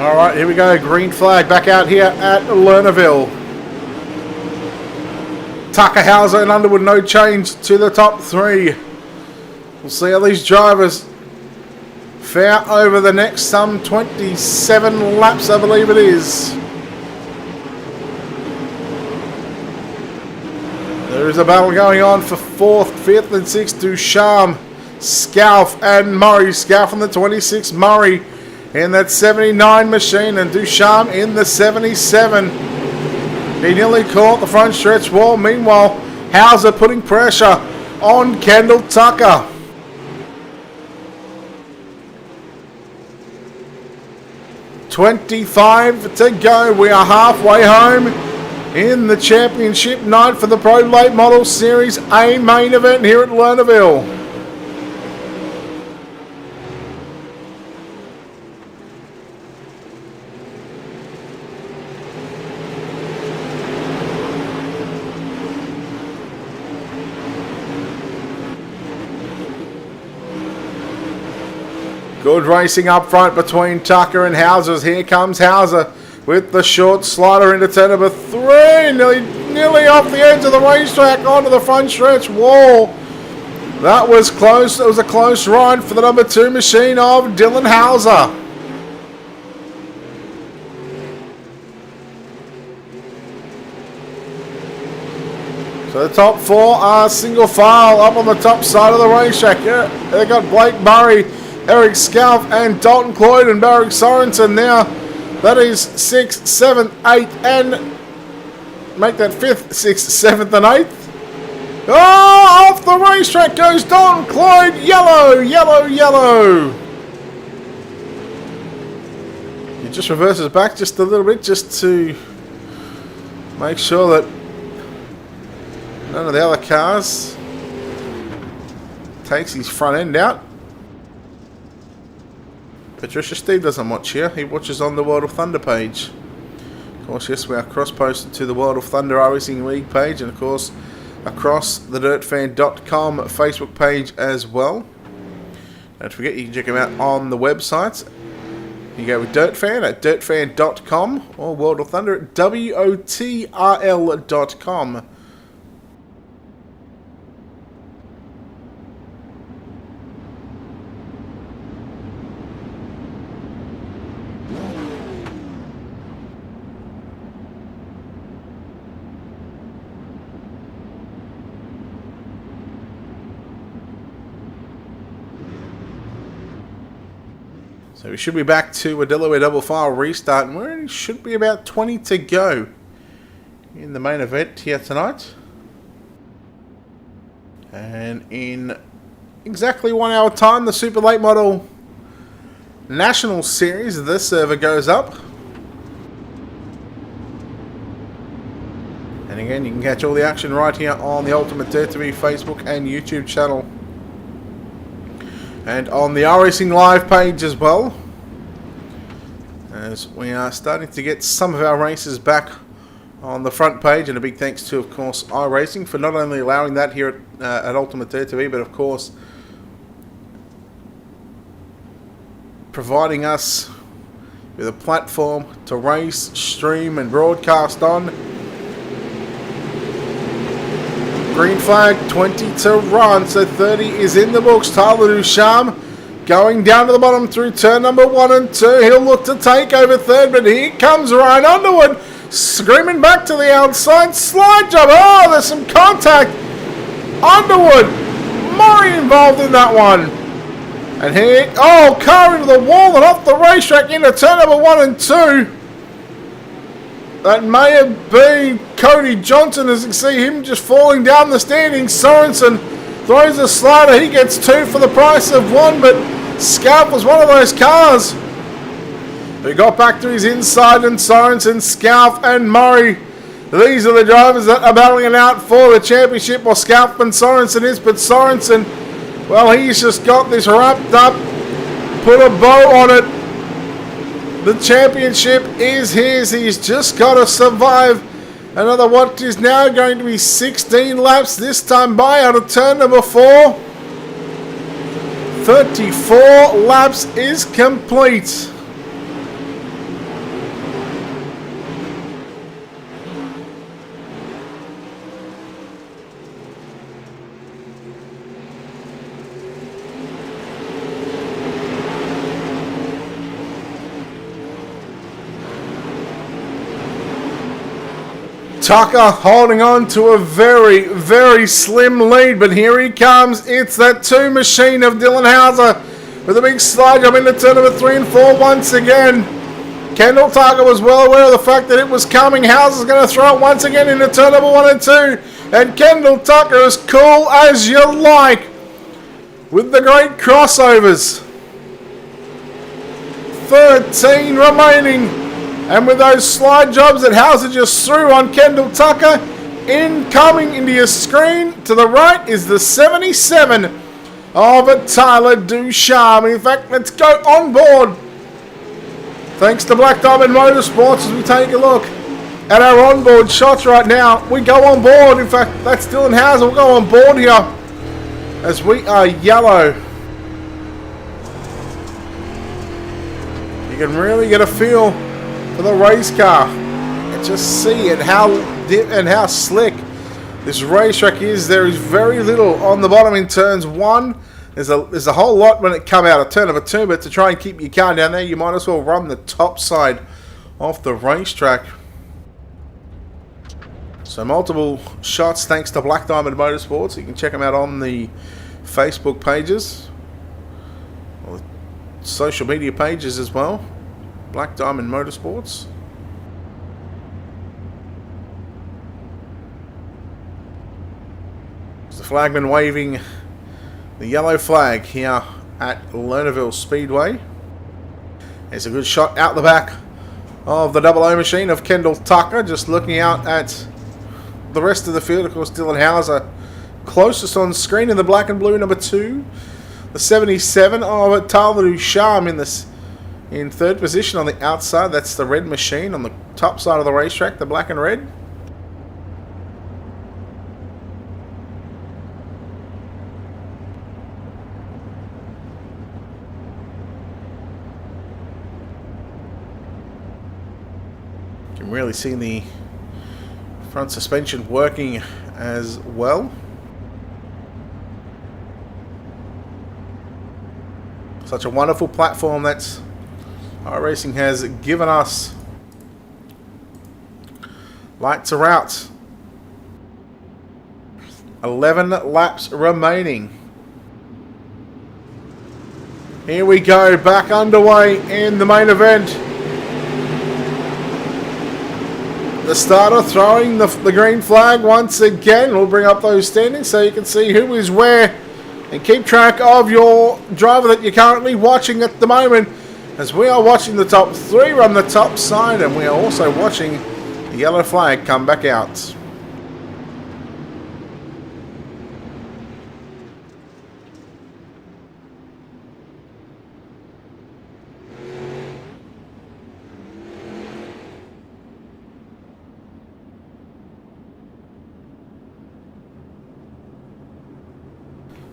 Alright, here we go. Green flag back out here at Lernerville. Tucker, Hauser and Underwood, no change to the top three. We'll see how these drivers fare over the next some 27 laps, I believe it is. There is a battle going on for 4th, 5th and 6th. Ducharme, Scalf and Murray. Scalf on the 26, Murray in that 79 machine, and Ducharme in the 77. He nearly caught the front stretch wall. Meanwhile, Hauser putting pressure on Kendall Tucker. .25 to go. We are halfway home in the championship night for the Pro Late Model Series A main event here at Lernerville. Good racing up front between Tucker and Hauser. Here comes Hauser with the short slider into turn number 3. Nearly off the edge of the racetrack onto the front stretch wall. That was close. It was a close ride for the number 2 machine of Dylan Hauser. So the top 4 are single file up on the top side of the racetrack. Yeah, they got Blake Murray, Eric Scalf and Dalton Cloyd and Barrick Sorensen now. That is 6th, 7th, 8th and make that 5th, 6th, 7th and 8th. Oh, off the racetrack goes Dalton Cloyd. Yellow, yellow, yellow. He just reverses back just a little bit just to make sure that none of the other cars takes his front end out. Patricia Steve doesn't watch here. He watches on the World of Thunder page. Of course, yes, we are cross-posted to the World of Thunder Racing League page and, of course, across the dirtfan.com Facebook page as well. Don't forget, you can check them out on the websites. You go with Dirtfan at dirtfan.com or World of Thunder at WOTRL.com. So we should be back to a Delaware double file restart, and we should be about 20 to go in the main event here tonight. And in exactly 1 hour time, the Super Late Model National Series, the server goes up. And again, you can catch all the action right here on the Ultimate Dirt TV Facebook and YouTube channel. And on the iRacing Live page as well, as we are starting to get some of our races back on the front page. And a big thanks to, of course, iRacing for not only allowing that here at Ultimate Dirt TV, but of course providing us with a platform to race, stream and broadcast on. Green flag, 20 to run, so 30 is in the books. Tyler Ducharme going down to the bottom through turn number 1 and 2. He'll look to take over third, but here comes Ryan Underwood screaming back to the outside. Slide job. Oh, there's some contact. Underwood, Murray involved in that one. And here, oh, car into the wall and off the racetrack into turn number 1 and 2. That may have been Cody Johnson, as you can see him just falling down the standings. Sorensen throws a slider. He gets 2 for the price of 1, but Scalp was one of those cars. He got back to his inside, and Sorensen, Scalp and Murray. These are the drivers that are battling it out for the championship, while Scalp and Sorensen is. But Sorensen, well, he's just got this wrapped up, put a bow on it. The championship is his. He's just got to survive another what is now going to be 16 laps, this time by out of turn number 4. 34 laps is complete. Tucker holding on to a very, very slim lead, but here he comes. It's that two machine of Dylan Hauser with a big slide job into turn number 3 and 4 once again. Kendall Tucker was well aware of the fact that it was coming. Hauser's going to throw it once again into turn number 1 and 2. And Kendall Tucker as cool as you like with the great crossovers. 13 remaining. And with those slide jobs that Hauser just threw on Kendall Tucker, incoming into your screen to the right is the 77 of Tyler Ducharme. In fact, let's go on board. Thanks to Black Diamond Motorsports as we take a look at our onboard shots right now. We go on board. In fact, that's Dylan Hauser. We'll go on board here as we are yellow. You can really get a feel for the race car and just see it how slick this racetrack is. There is very little on the bottom in turns 1. There's a whole lot when it come out of turn number 2, but to try and keep your car down there, you might as well run the top side off the racetrack. So multiple shots thanks to Black Diamond Motorsports. You can check them out on the Facebook pages or social media pages as well. Black Diamond Motorsports. There's the flagman waving the yellow flag here at Lernerville Speedway. There's a good shot out the back of the double O machine of Kendall Tucker, just looking out at the rest of the field. Of course, Dylan Hauser closest on screen in the black and blue number 2. The 77 of Tyler Ducharme in third position on the outside. That's the red machine on the top side of the racetrack, the black and red. You can really see the front suspension working as well. Such a wonderful platform that iRacing has given us. Lights are out. 11 laps remaining. Here we go, back underway in the main event. The starter throwing the green flag once again. We'll bring up those standings so you can see who is where and keep track of your driver that you're currently watching at the moment, as we are watching the top 3 run the top side, and we are also watching the yellow flag come back out.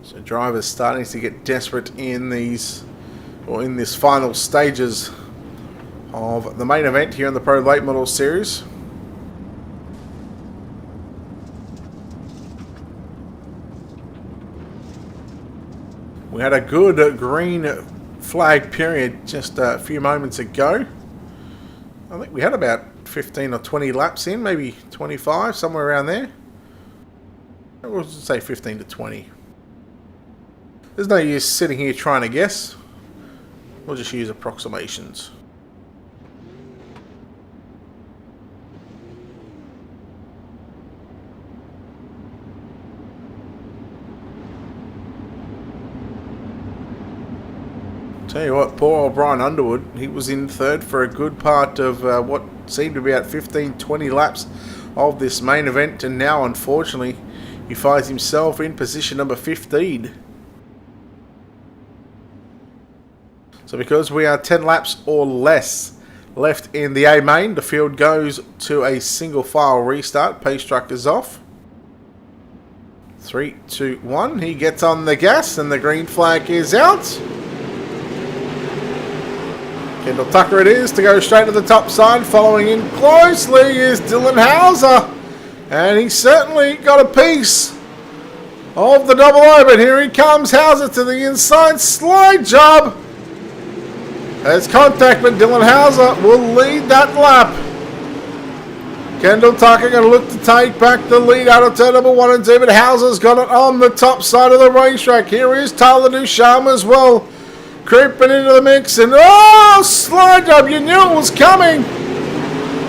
So drivers starting to get desperate in these, or in this final stages of the main event here in the Pro Late Model Series. We had a good green flag period just a few moments ago. I think we had about 15 or 20 laps in, maybe 25, somewhere around there. We'll say 15 to 20. There's no use sitting here trying to guess. We'll just use approximations. Tell you what, poor old Brian Underwood, he was in third for a good part of what seemed to be about 15-20 laps of this main event, and now unfortunately he finds himself in position number 15. So because we are 10 laps or less left in the A main, the field goes to a single file restart. Pace truck is off. 3, 2, 1. He gets on the gas and the green flag is out. Kendall Tucker it is to go straight to the top side. Following in closely is Dylan Hauser. And he's certainly got a piece of the double O. But here he comes, Hauser to the inside. Slide job. There's contact, but Dylan Hauser will lead that lap. Kendall Tucker going to look to take back the lead out of turn number 1 and 2, but Hauser's got it on the top side of the racetrack. Here is Tyler Ducharme as well, creeping into the mix, and slide job, you knew it was coming,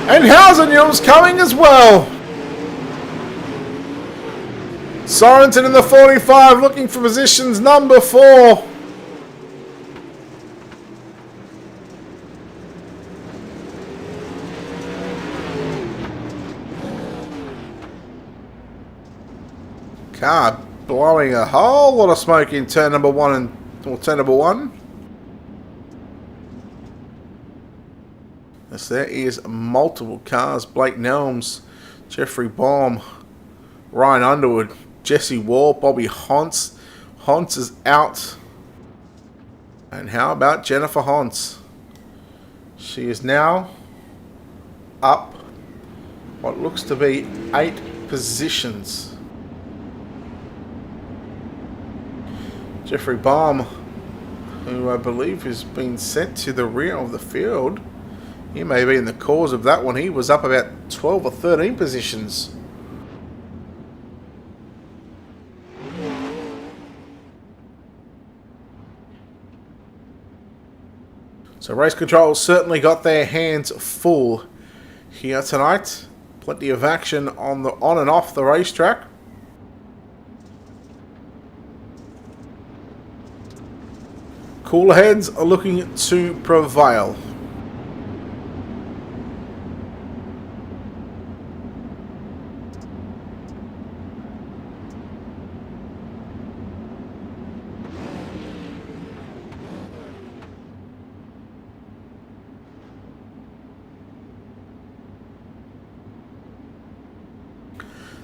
and Hauser knew it was coming as well. Sorensen in the 45 looking for positions number 4. Car blowing a whole lot of smoke in turn number 1 turn number 1. As there is multiple cars. Blake Nelms, Jeffrey Baum, Ryan Underwood, Jesse Wall, Bobby Hontz. Hontz is out. And how about Jennifer Hontz? She is now up what looks to be 8 positions. Jeffrey Baum, who I believe has been sent to the rear of the field. He may be in the cause of that one. He was up about 12 or 13 positions. So race control certainly got their hands full here tonight. Plenty of action on and off the racetrack. Cooler heads are looking to prevail.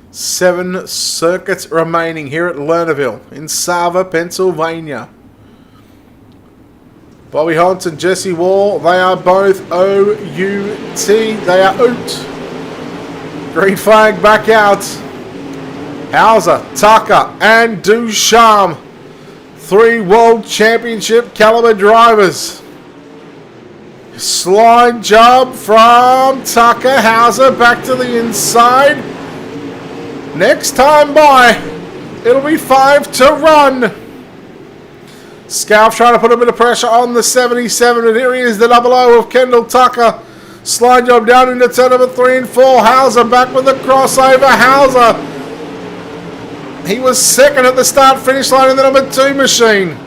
Seven circuits remaining here at Lernerville in Sava, Pennsylvania. Bobby Hunt and Jesse Wall, they are both OUT. They are out. Green flag back out. Hauser, Tucker, and Ducharme. 3 World Championship caliber drivers. Slide job from Tucker. Hauser back to the inside. Next time by, it'll be 5 to run. Scalf trying to put a bit of pressure on the 77, and here he is, the 00 of Kendall Tucker. Slide job down into turn number 3 and 4. Hauser back with the crossover. Hauser, he was second at the start finish line in the number 2 machine.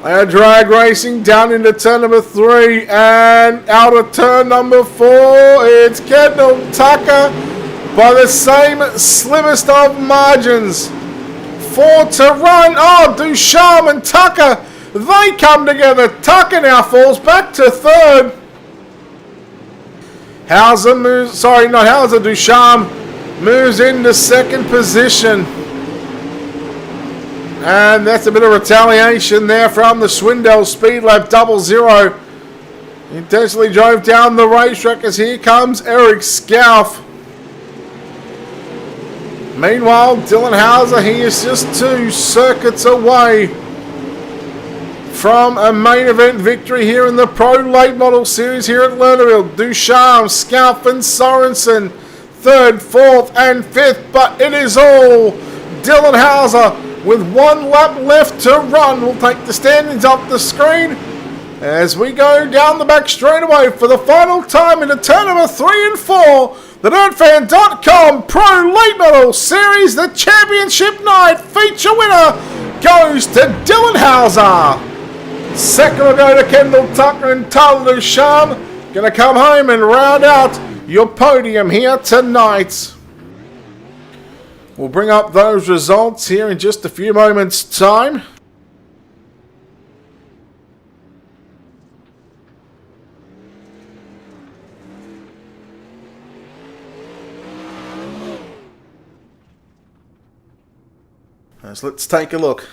They are drag racing down into turn number 3 and out of turn number 4. It's Kendall Tucker by the same slimmest of margins. 4 to run. Oh, Ducharme and Tucker, they come together. Tucker now falls back to 3rd. Hauser moves, sorry, not Hauser, Ducharme moves into 2nd position. And that's a bit of retaliation there from the Swindell Speed Lab 00. He intentionally drove down the racetrack as here comes Eric Scalf. Meanwhile, Dylan Hauser, he is just 2 circuits away from a main event victory here in the Pro Late Model Series here at Lernerville. Ducharme, Scalf and Sorensen, 3rd, 4th and 5th, but it is all Dylan Hauser with 1 lap left to run. We'll take the standings off the screen as we go down the back straightaway for the final time in the turn number 3 and 4. The NerdFan.com Pro Late Model Series, the championship night feature winner goes to Dylan Hauser. 2nd will go to Kendall Tucker and Tyler Ducharme. Going to come home and round out your podium here tonight. We'll bring up those results here in just a few moments' time. So let's take a look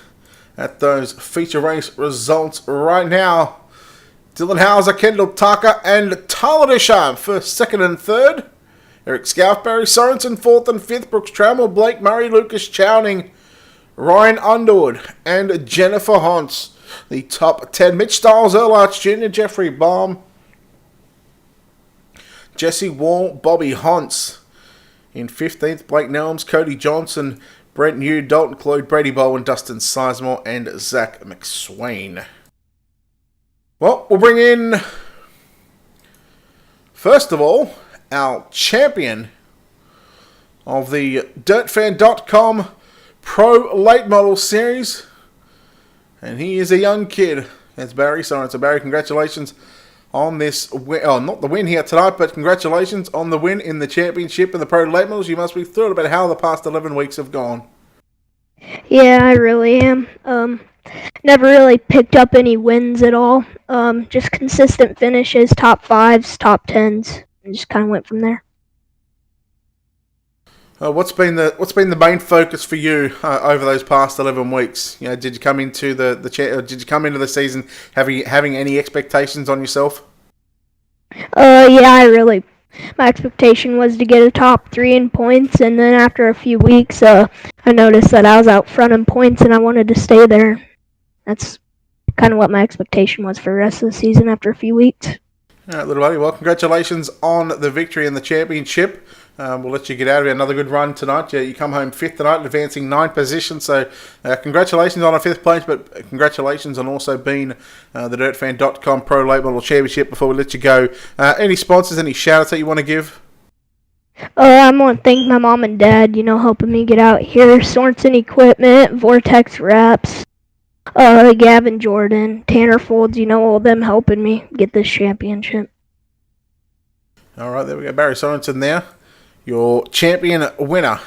at those feature race results right now. Dylan Hauser, Kendall Tucker, and Tyler Ducharme first, 2nd, and 3rd. Eric Scalf, Barry Sorensen 4th and 5th. Brooks Trammell, Blake Murray, Lucas Chowning, Ryan Underwood, and Jennifer Hontz. The top 10, Mitch Stiles, Earl Arch Jr., Jeffrey Baum, Jesse Wall, Bobby Hunts. In 15th, Blake Nelms, Cody Johnson, Brent New, Dalton Cloyd, Brady Bowen, Dustin Sizemore, and Zach McSwain. Well, we'll bring in, first of all, our champion of the DirtFan.com Pro Late Model Series. And he is a young kid. That's Barry. So Barry, congratulations on this win. Oh, not the win here tonight, but congratulations on the win in the championship in the Pro Late Models. You must be thrilled about how the past 11 weeks have gone. Yeah, I really am. Never really picked up any wins at all. Just consistent finishes, top 5s, top 10s, and just kind of went from there. What's been the main focus for you over those past 11 weeks? You know, did you come into the season having any expectations on yourself? Yeah, my expectation was to get a top 3 in points, and then after a few weeks, I noticed that I was out front in points, and I wanted to stay there. That's kind of what my expectation was for the rest of the season after a few weeks. All right, little buddy. Well, congratulations on the victory in the championship. We'll let you get out of it. Another good run tonight. You come home 5th tonight, advancing 9 positions. So congratulations on a 5th place, but congratulations on also being the DirtFan.com Pro Late Model Championship. Before we let you go, any sponsors, any shout-outs that you want to give? I want to thank my mom and dad, helping me get out here. Sorensen Equipment, Vortex Wraps, Gavin Jordan, Tanner Folds, all of them helping me get this championship. All right, there we go. Barry Sorensen there, your champion winner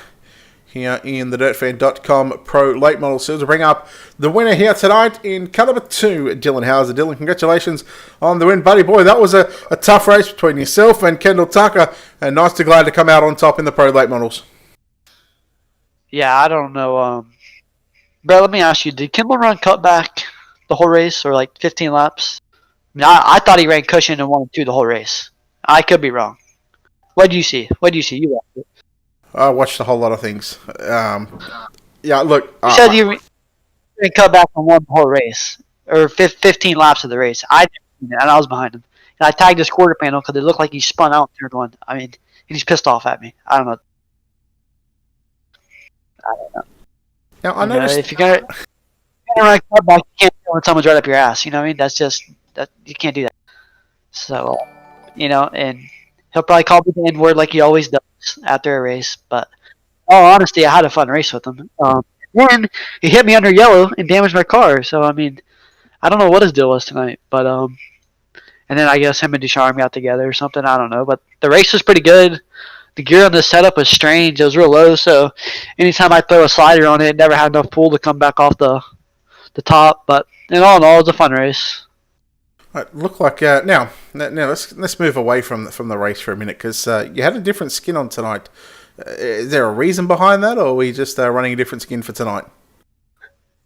here in the DirtFan.com Pro Late Model Series. We'll bring up the winner here tonight in car number 2, Dylan Hauser. Dylan, congratulations on the win, buddy. Boy, that was a tough race between yourself and Kendall Tucker, and nice to glad to come out on top in the Pro Late Models. Yeah, I don't know. Bro, let me ask you, did Kendall run cutback the whole race, or like 15 laps? I thought he ran cushion and 1 and 2 the whole race. I could be wrong. What do you see? You watched it. I watched a whole lot of things. Yeah, look. You said you ran cutback and 1 the whole race, or 15 laps of the race. I didn't, and I was behind him. And I tagged his quarter panel because it looked like he spun out in third one. I mean, he's pissed off at me. I don't know. Now, I noticed if you're gonna run cutback, you can't do it when someone's right up your ass. You know what I mean? That's just that you can't do that. So, and he'll probably call me the N-word like he always does after a race. But in all honesty, I had a fun race with him. Then he hit me under yellow and damaged my car. So I mean, I don't know what his deal was tonight. But and then I guess him and Ducharme got together or something. I don't know. But the race was pretty good. The gear on the setup was strange. It was real low, so anytime I throw a slider on it, it never had enough pull to come back off the top. But in all, it was a fun race. It looked like now let's move away from the race for a minute, because you had a different skin on tonight. Is there a reason behind that, or are we just running a different skin for tonight?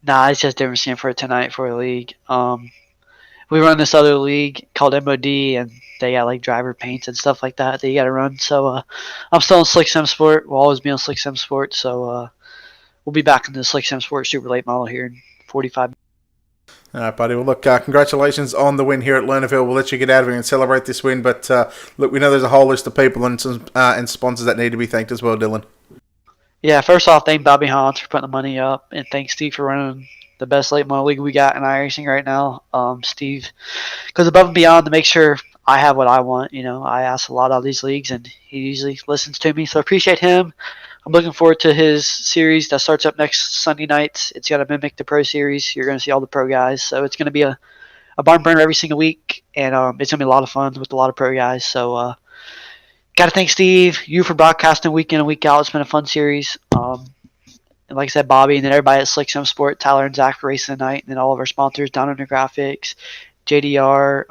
Nah, it's just different skin for tonight for a league. We run this other league called MOD, and they got like driver paints and stuff like that you got to run. So I'm still in Slick Sim Sport. We'll always be on Slick Sim Sport. So we'll be back in the Slick Sim Sport Super Late Model here in 45 minutes. All right, buddy. Well, look, congratulations on the win here at Lernerville. We'll let you get out of here and celebrate this win. But look, we know there's a whole list of people and sponsors that need to be thanked as well, Dylan. Yeah, first off, thank Bobby Hans for putting the money up, and thanks Steve for running the best late model league we got in iRacing right now. Steve goes above and beyond to make sure I have what I want. I ask a lot out of these leagues, and he usually listens to me, so I appreciate him. I'm looking forward to his series that starts up next Sunday night. It's going to mimic the Pro Series. You're going to see all the pro guys, so it's going to be a barn burner every single week, and it's going to be a lot of fun with a lot of pro guys. So got to thank Steve, you for broadcasting week in and week out. It's been a fun series. And like I said, Bobby, and then everybody at Slick Sim Sport, Tyler and Zach for racing tonight, and then all of our sponsors, Down Under Graphics, JDR,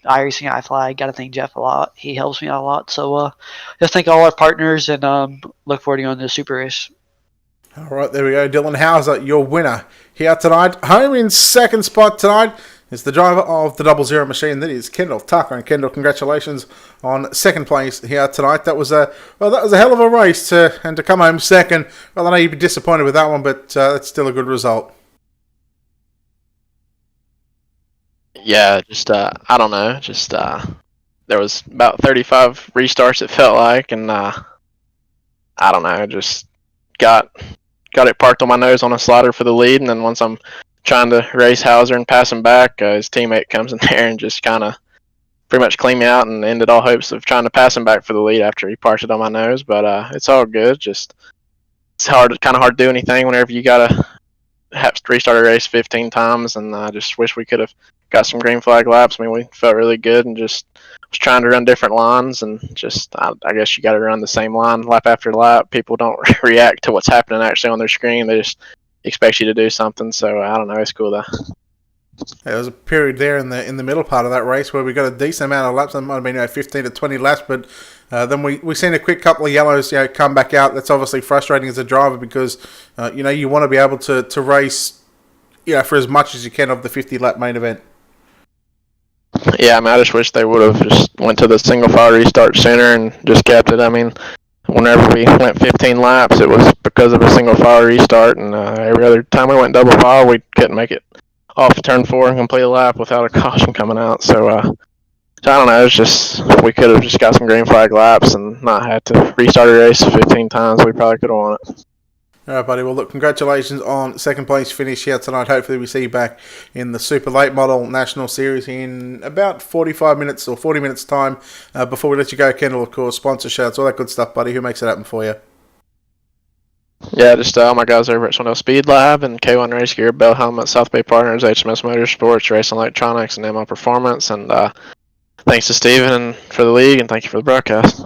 iRacing, iFly. Got to thank Jeff a lot. He helps me out a lot. So just thank all our partners, and look forward to going to the Super Race. All right, there we go. Dylan Hauser, your winner here tonight. Home in second spot tonight is the driver of the 00 machine. That is Kendall Tucker. And Kendall, congratulations on second place here tonight. That was a hell of a race to come home second. Well, I know you'd be disappointed with that one, but that's still a good result. Yeah, just I don't know, just there was about 35 restarts, it felt like, and I don't know, just got it parked on my nose on a slider for the lead, and then once I'm trying to race Hauser and pass him back, his teammate comes in there and just kind of pretty much cleaned me out and ended all hopes of trying to pass him back for the lead after he parked it on my nose. But it's all good. Just it's kind of hard to do anything whenever you gotta have to restart a race 15 times, and I just wish we could have got some green flag laps. I mean, we felt really good and just was trying to run different lines, and just I guess you got to run the same line lap after lap. People don't react to what's happening actually on their screen. They just expect you to do something. So I don't know. It's cool though. There was a period there in the middle part of that race where we got a decent amount of laps. That might have been 15 to 20 laps, but then we seen a quick couple of yellows come back out. That's obviously frustrating as a driver because you want to be able to race for as much as you can of the 50-lap main event. Yeah, I mean, I just wish they would have just went to the single file restart sooner and just kept it. I mean, whenever we went 15 laps, it was because of a single file restart, and every other time we went double file, we couldn't make it off turn 4 and complete a lap without a caution coming out. So I don't know. It's just we could have just got some green flag laps and not had to restart a race 15 times. We probably could have won it. All right, buddy. Well, look, congratulations on second place finish here tonight. Hopefully we see you back in the Super Late Model National Series in about 45 minutes or 40 minutes time. Before we let you go, Kendall, of course, sponsor shouts, all that good stuff, buddy. Who makes it happen for you? Yeah, just all my guys over at Swindell Speed Lab and K1 Race Gear, Bell Helmet, South Bay Partners, HMS Motorsports, Racing Electronics, and ML Performance. And thanks to Steven for the league, and thank you for the broadcast.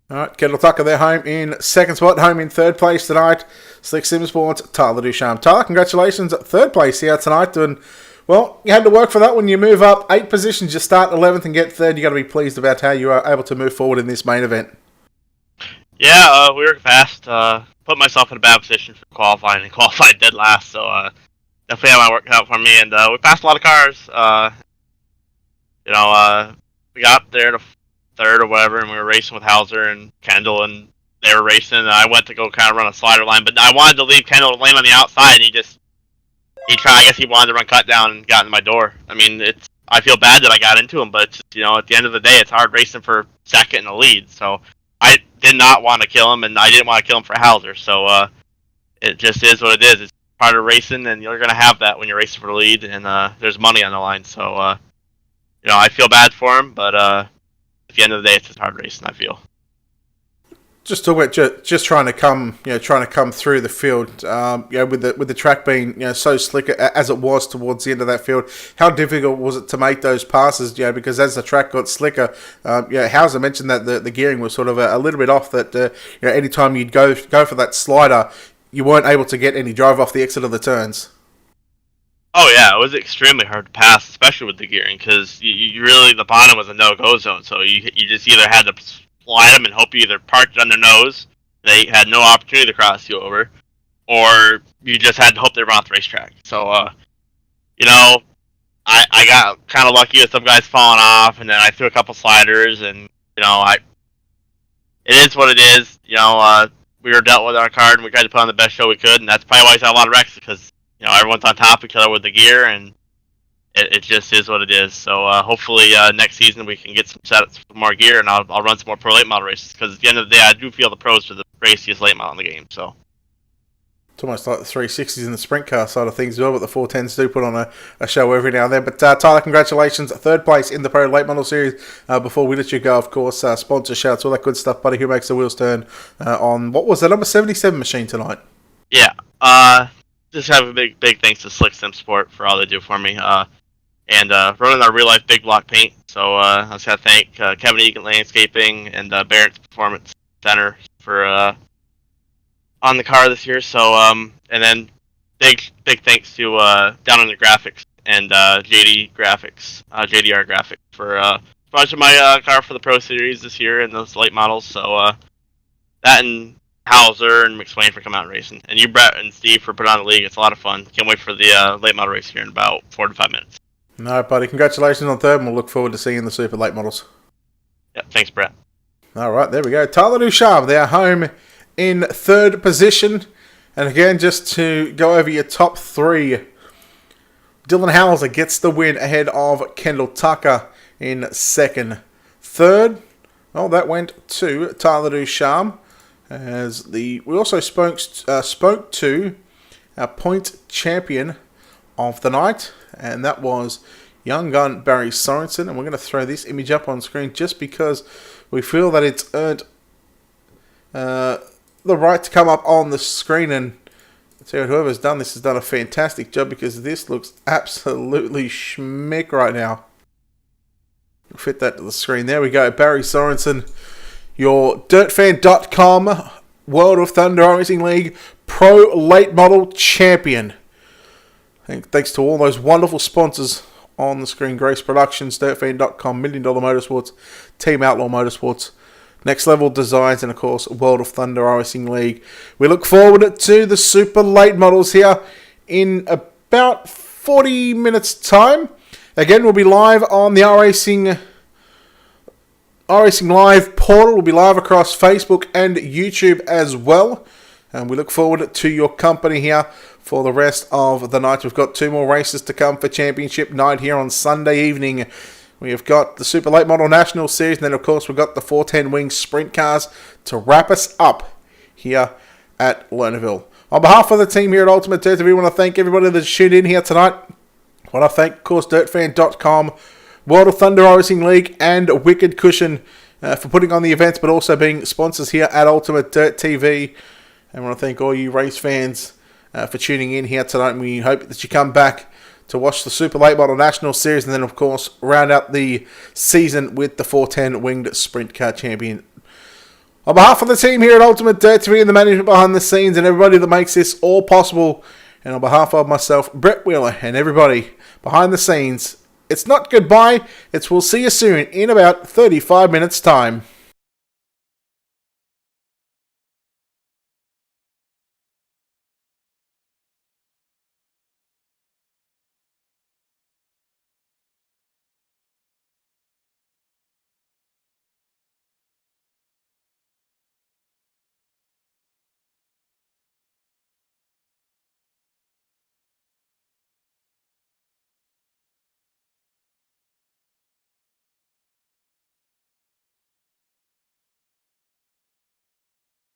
All right, Kendall Tucker, they're home in second spot, home in third place tonight. Slick Sim Sports, Tyler Ducharme. Tyler, congratulations, third place here tonight. And, well, you had to work for that when you move up 8 positions. You start 11th and get third. You got to be pleased about how you are able to move forward in this main event. Yeah, we worked fast. Put myself in a bad position for qualifying and qualified dead last. So definitely had my work out for me, and we passed a lot of cars. We got there to third or whatever, and we were racing with Hauser and Kendall, and they were racing. And I went to go kind of run a slider line, but I wanted to leave Kendall to lane on the outside, and he tried. I guess he wanted to run cut down and got in my door. I mean, I feel bad that I got into him, but it's just, at the end of the day, it's hard racing for second and the lead. So I did not want to kill him, and I didn't want to kill him for Hauser. So it just is what it is. It's part of racing, and you're going to have that when you're racing for the lead, and there's money on the line. So, I feel bad for him, but at the end of the day, it's just hard racing, I feel. Just talk about just trying to come through the field. With the track being so slick as it was towards the end of that field, how difficult was it to make those passes? Because as the track got slicker, Hauser mentioned that the gearing was sort of a little bit off. That anytime you'd go for that slider, you weren't able to get any drive off the exit of the turns. Oh yeah, it was extremely hard to pass, especially with the gearing, because you really, the bottom was a no-go zone. So you just either had to slide them and hope you either parked it on their nose, they had no opportunity to cross you over, or you just had to hope they were off the racetrack. So, I got kind of lucky with some guys falling off, and then I threw a couple sliders, and it is what it is. We were dealt with our card, and we tried to put on the best show we could, and that's probably why we saw a lot of wrecks, because everyone's on top of each other with the gear, and it just is what it is. So hopefully next season we can get some sets for more gear, and I'll run some more pro late model races, because at the end of the day I do feel the pros are the raciest late model in the game. So it's almost like the 360s and the sprint car side of things as well, but the 410s do put on a show every now and then. But Tyler, congratulations, third place in the Pro Late Model Series. Before we let you go, of course, sponsor shouts, all that good stuff, buddy. Who makes the wheels turn on, what was the number 77 machine tonight? Yeah, just have a big thanks to Slick Sim Sport for all they do for me. And running our real life big block paint. So I just gotta thank Kevin Egan Landscaping and Barrett's Performance Center for on the car this year. So and then big thanks to Down Under Graphics and JDR Graphics for sponsoring my car for the Pro Series this year and those late models. So that and Hauser and McSwain for coming out and racing, and you, Brett and Steve, for putting on the league. It's a lot of fun. Can't wait for the late model race here in about 4 to 5 minutes. All right, buddy. Congratulations on third, and we'll look forward to seeing the super late models. Yeah, thanks, Brett. All right, there we go. Tyler Ducharme, they're home in third position. And again, just to go over your top 3, Dylan Hauser gets the win ahead of Kendall Tucker in second. Third, well, that went to Tyler Ducharme. We also spoke to our point champion of the night, and that was young gun Barry Sorensen. And we're going to throw this image up on screen just because we feel that it's earned the right to come up on the screen. And I tell you, whoever's done this has done a fantastic job, because this looks absolutely schmick right now. Fit that to the screen. There we go. Barry Sorensen, your DirtFan.com World of Thunder Racing League Pro Late Model Champion. Thanks to all those wonderful sponsors on the screen: Grace Productions, DirtFan.com, $1 Million Motorsports, Team Outlaw Motorsports, Next Level Designs, and of course World of Thunder Racing League. We look forward to the super late models here in about 40 minutes time. Again, we'll be live on the iRacing Live portal. We'll be live across Facebook and YouTube as well. And we look forward to your company here for the rest of the night. We've got 2 more races to come for championship night here on Sunday evening. We have got the Super Late Model National Series, and then of course we've got the 410 Wing Sprint Cars to wrap us up here at Lernerville. On behalf of the team here at Ultimate Dirt, we want to thank everybody that's tuned in here tonight. I want to thank, of course, DirtFan.com, World of Thunder Racing League, and Wicked Cushion for putting on the events, but also being sponsors here at Ultimate Dirt TV. And I want to thank all you race fans for tuning in here tonight. And we hope that you come back to watch the Super Late Model National Series, and then, of course, round out the season with the 410 Winged Sprint Car Champion. On behalf of the team here at Ultimate Dirt TV and the management behind the scenes and everybody that makes this all possible, and on behalf of myself, Brett Wheeler, and everybody behind the scenes, it's not goodbye, it's we'll see you soon in about 35 minutes time.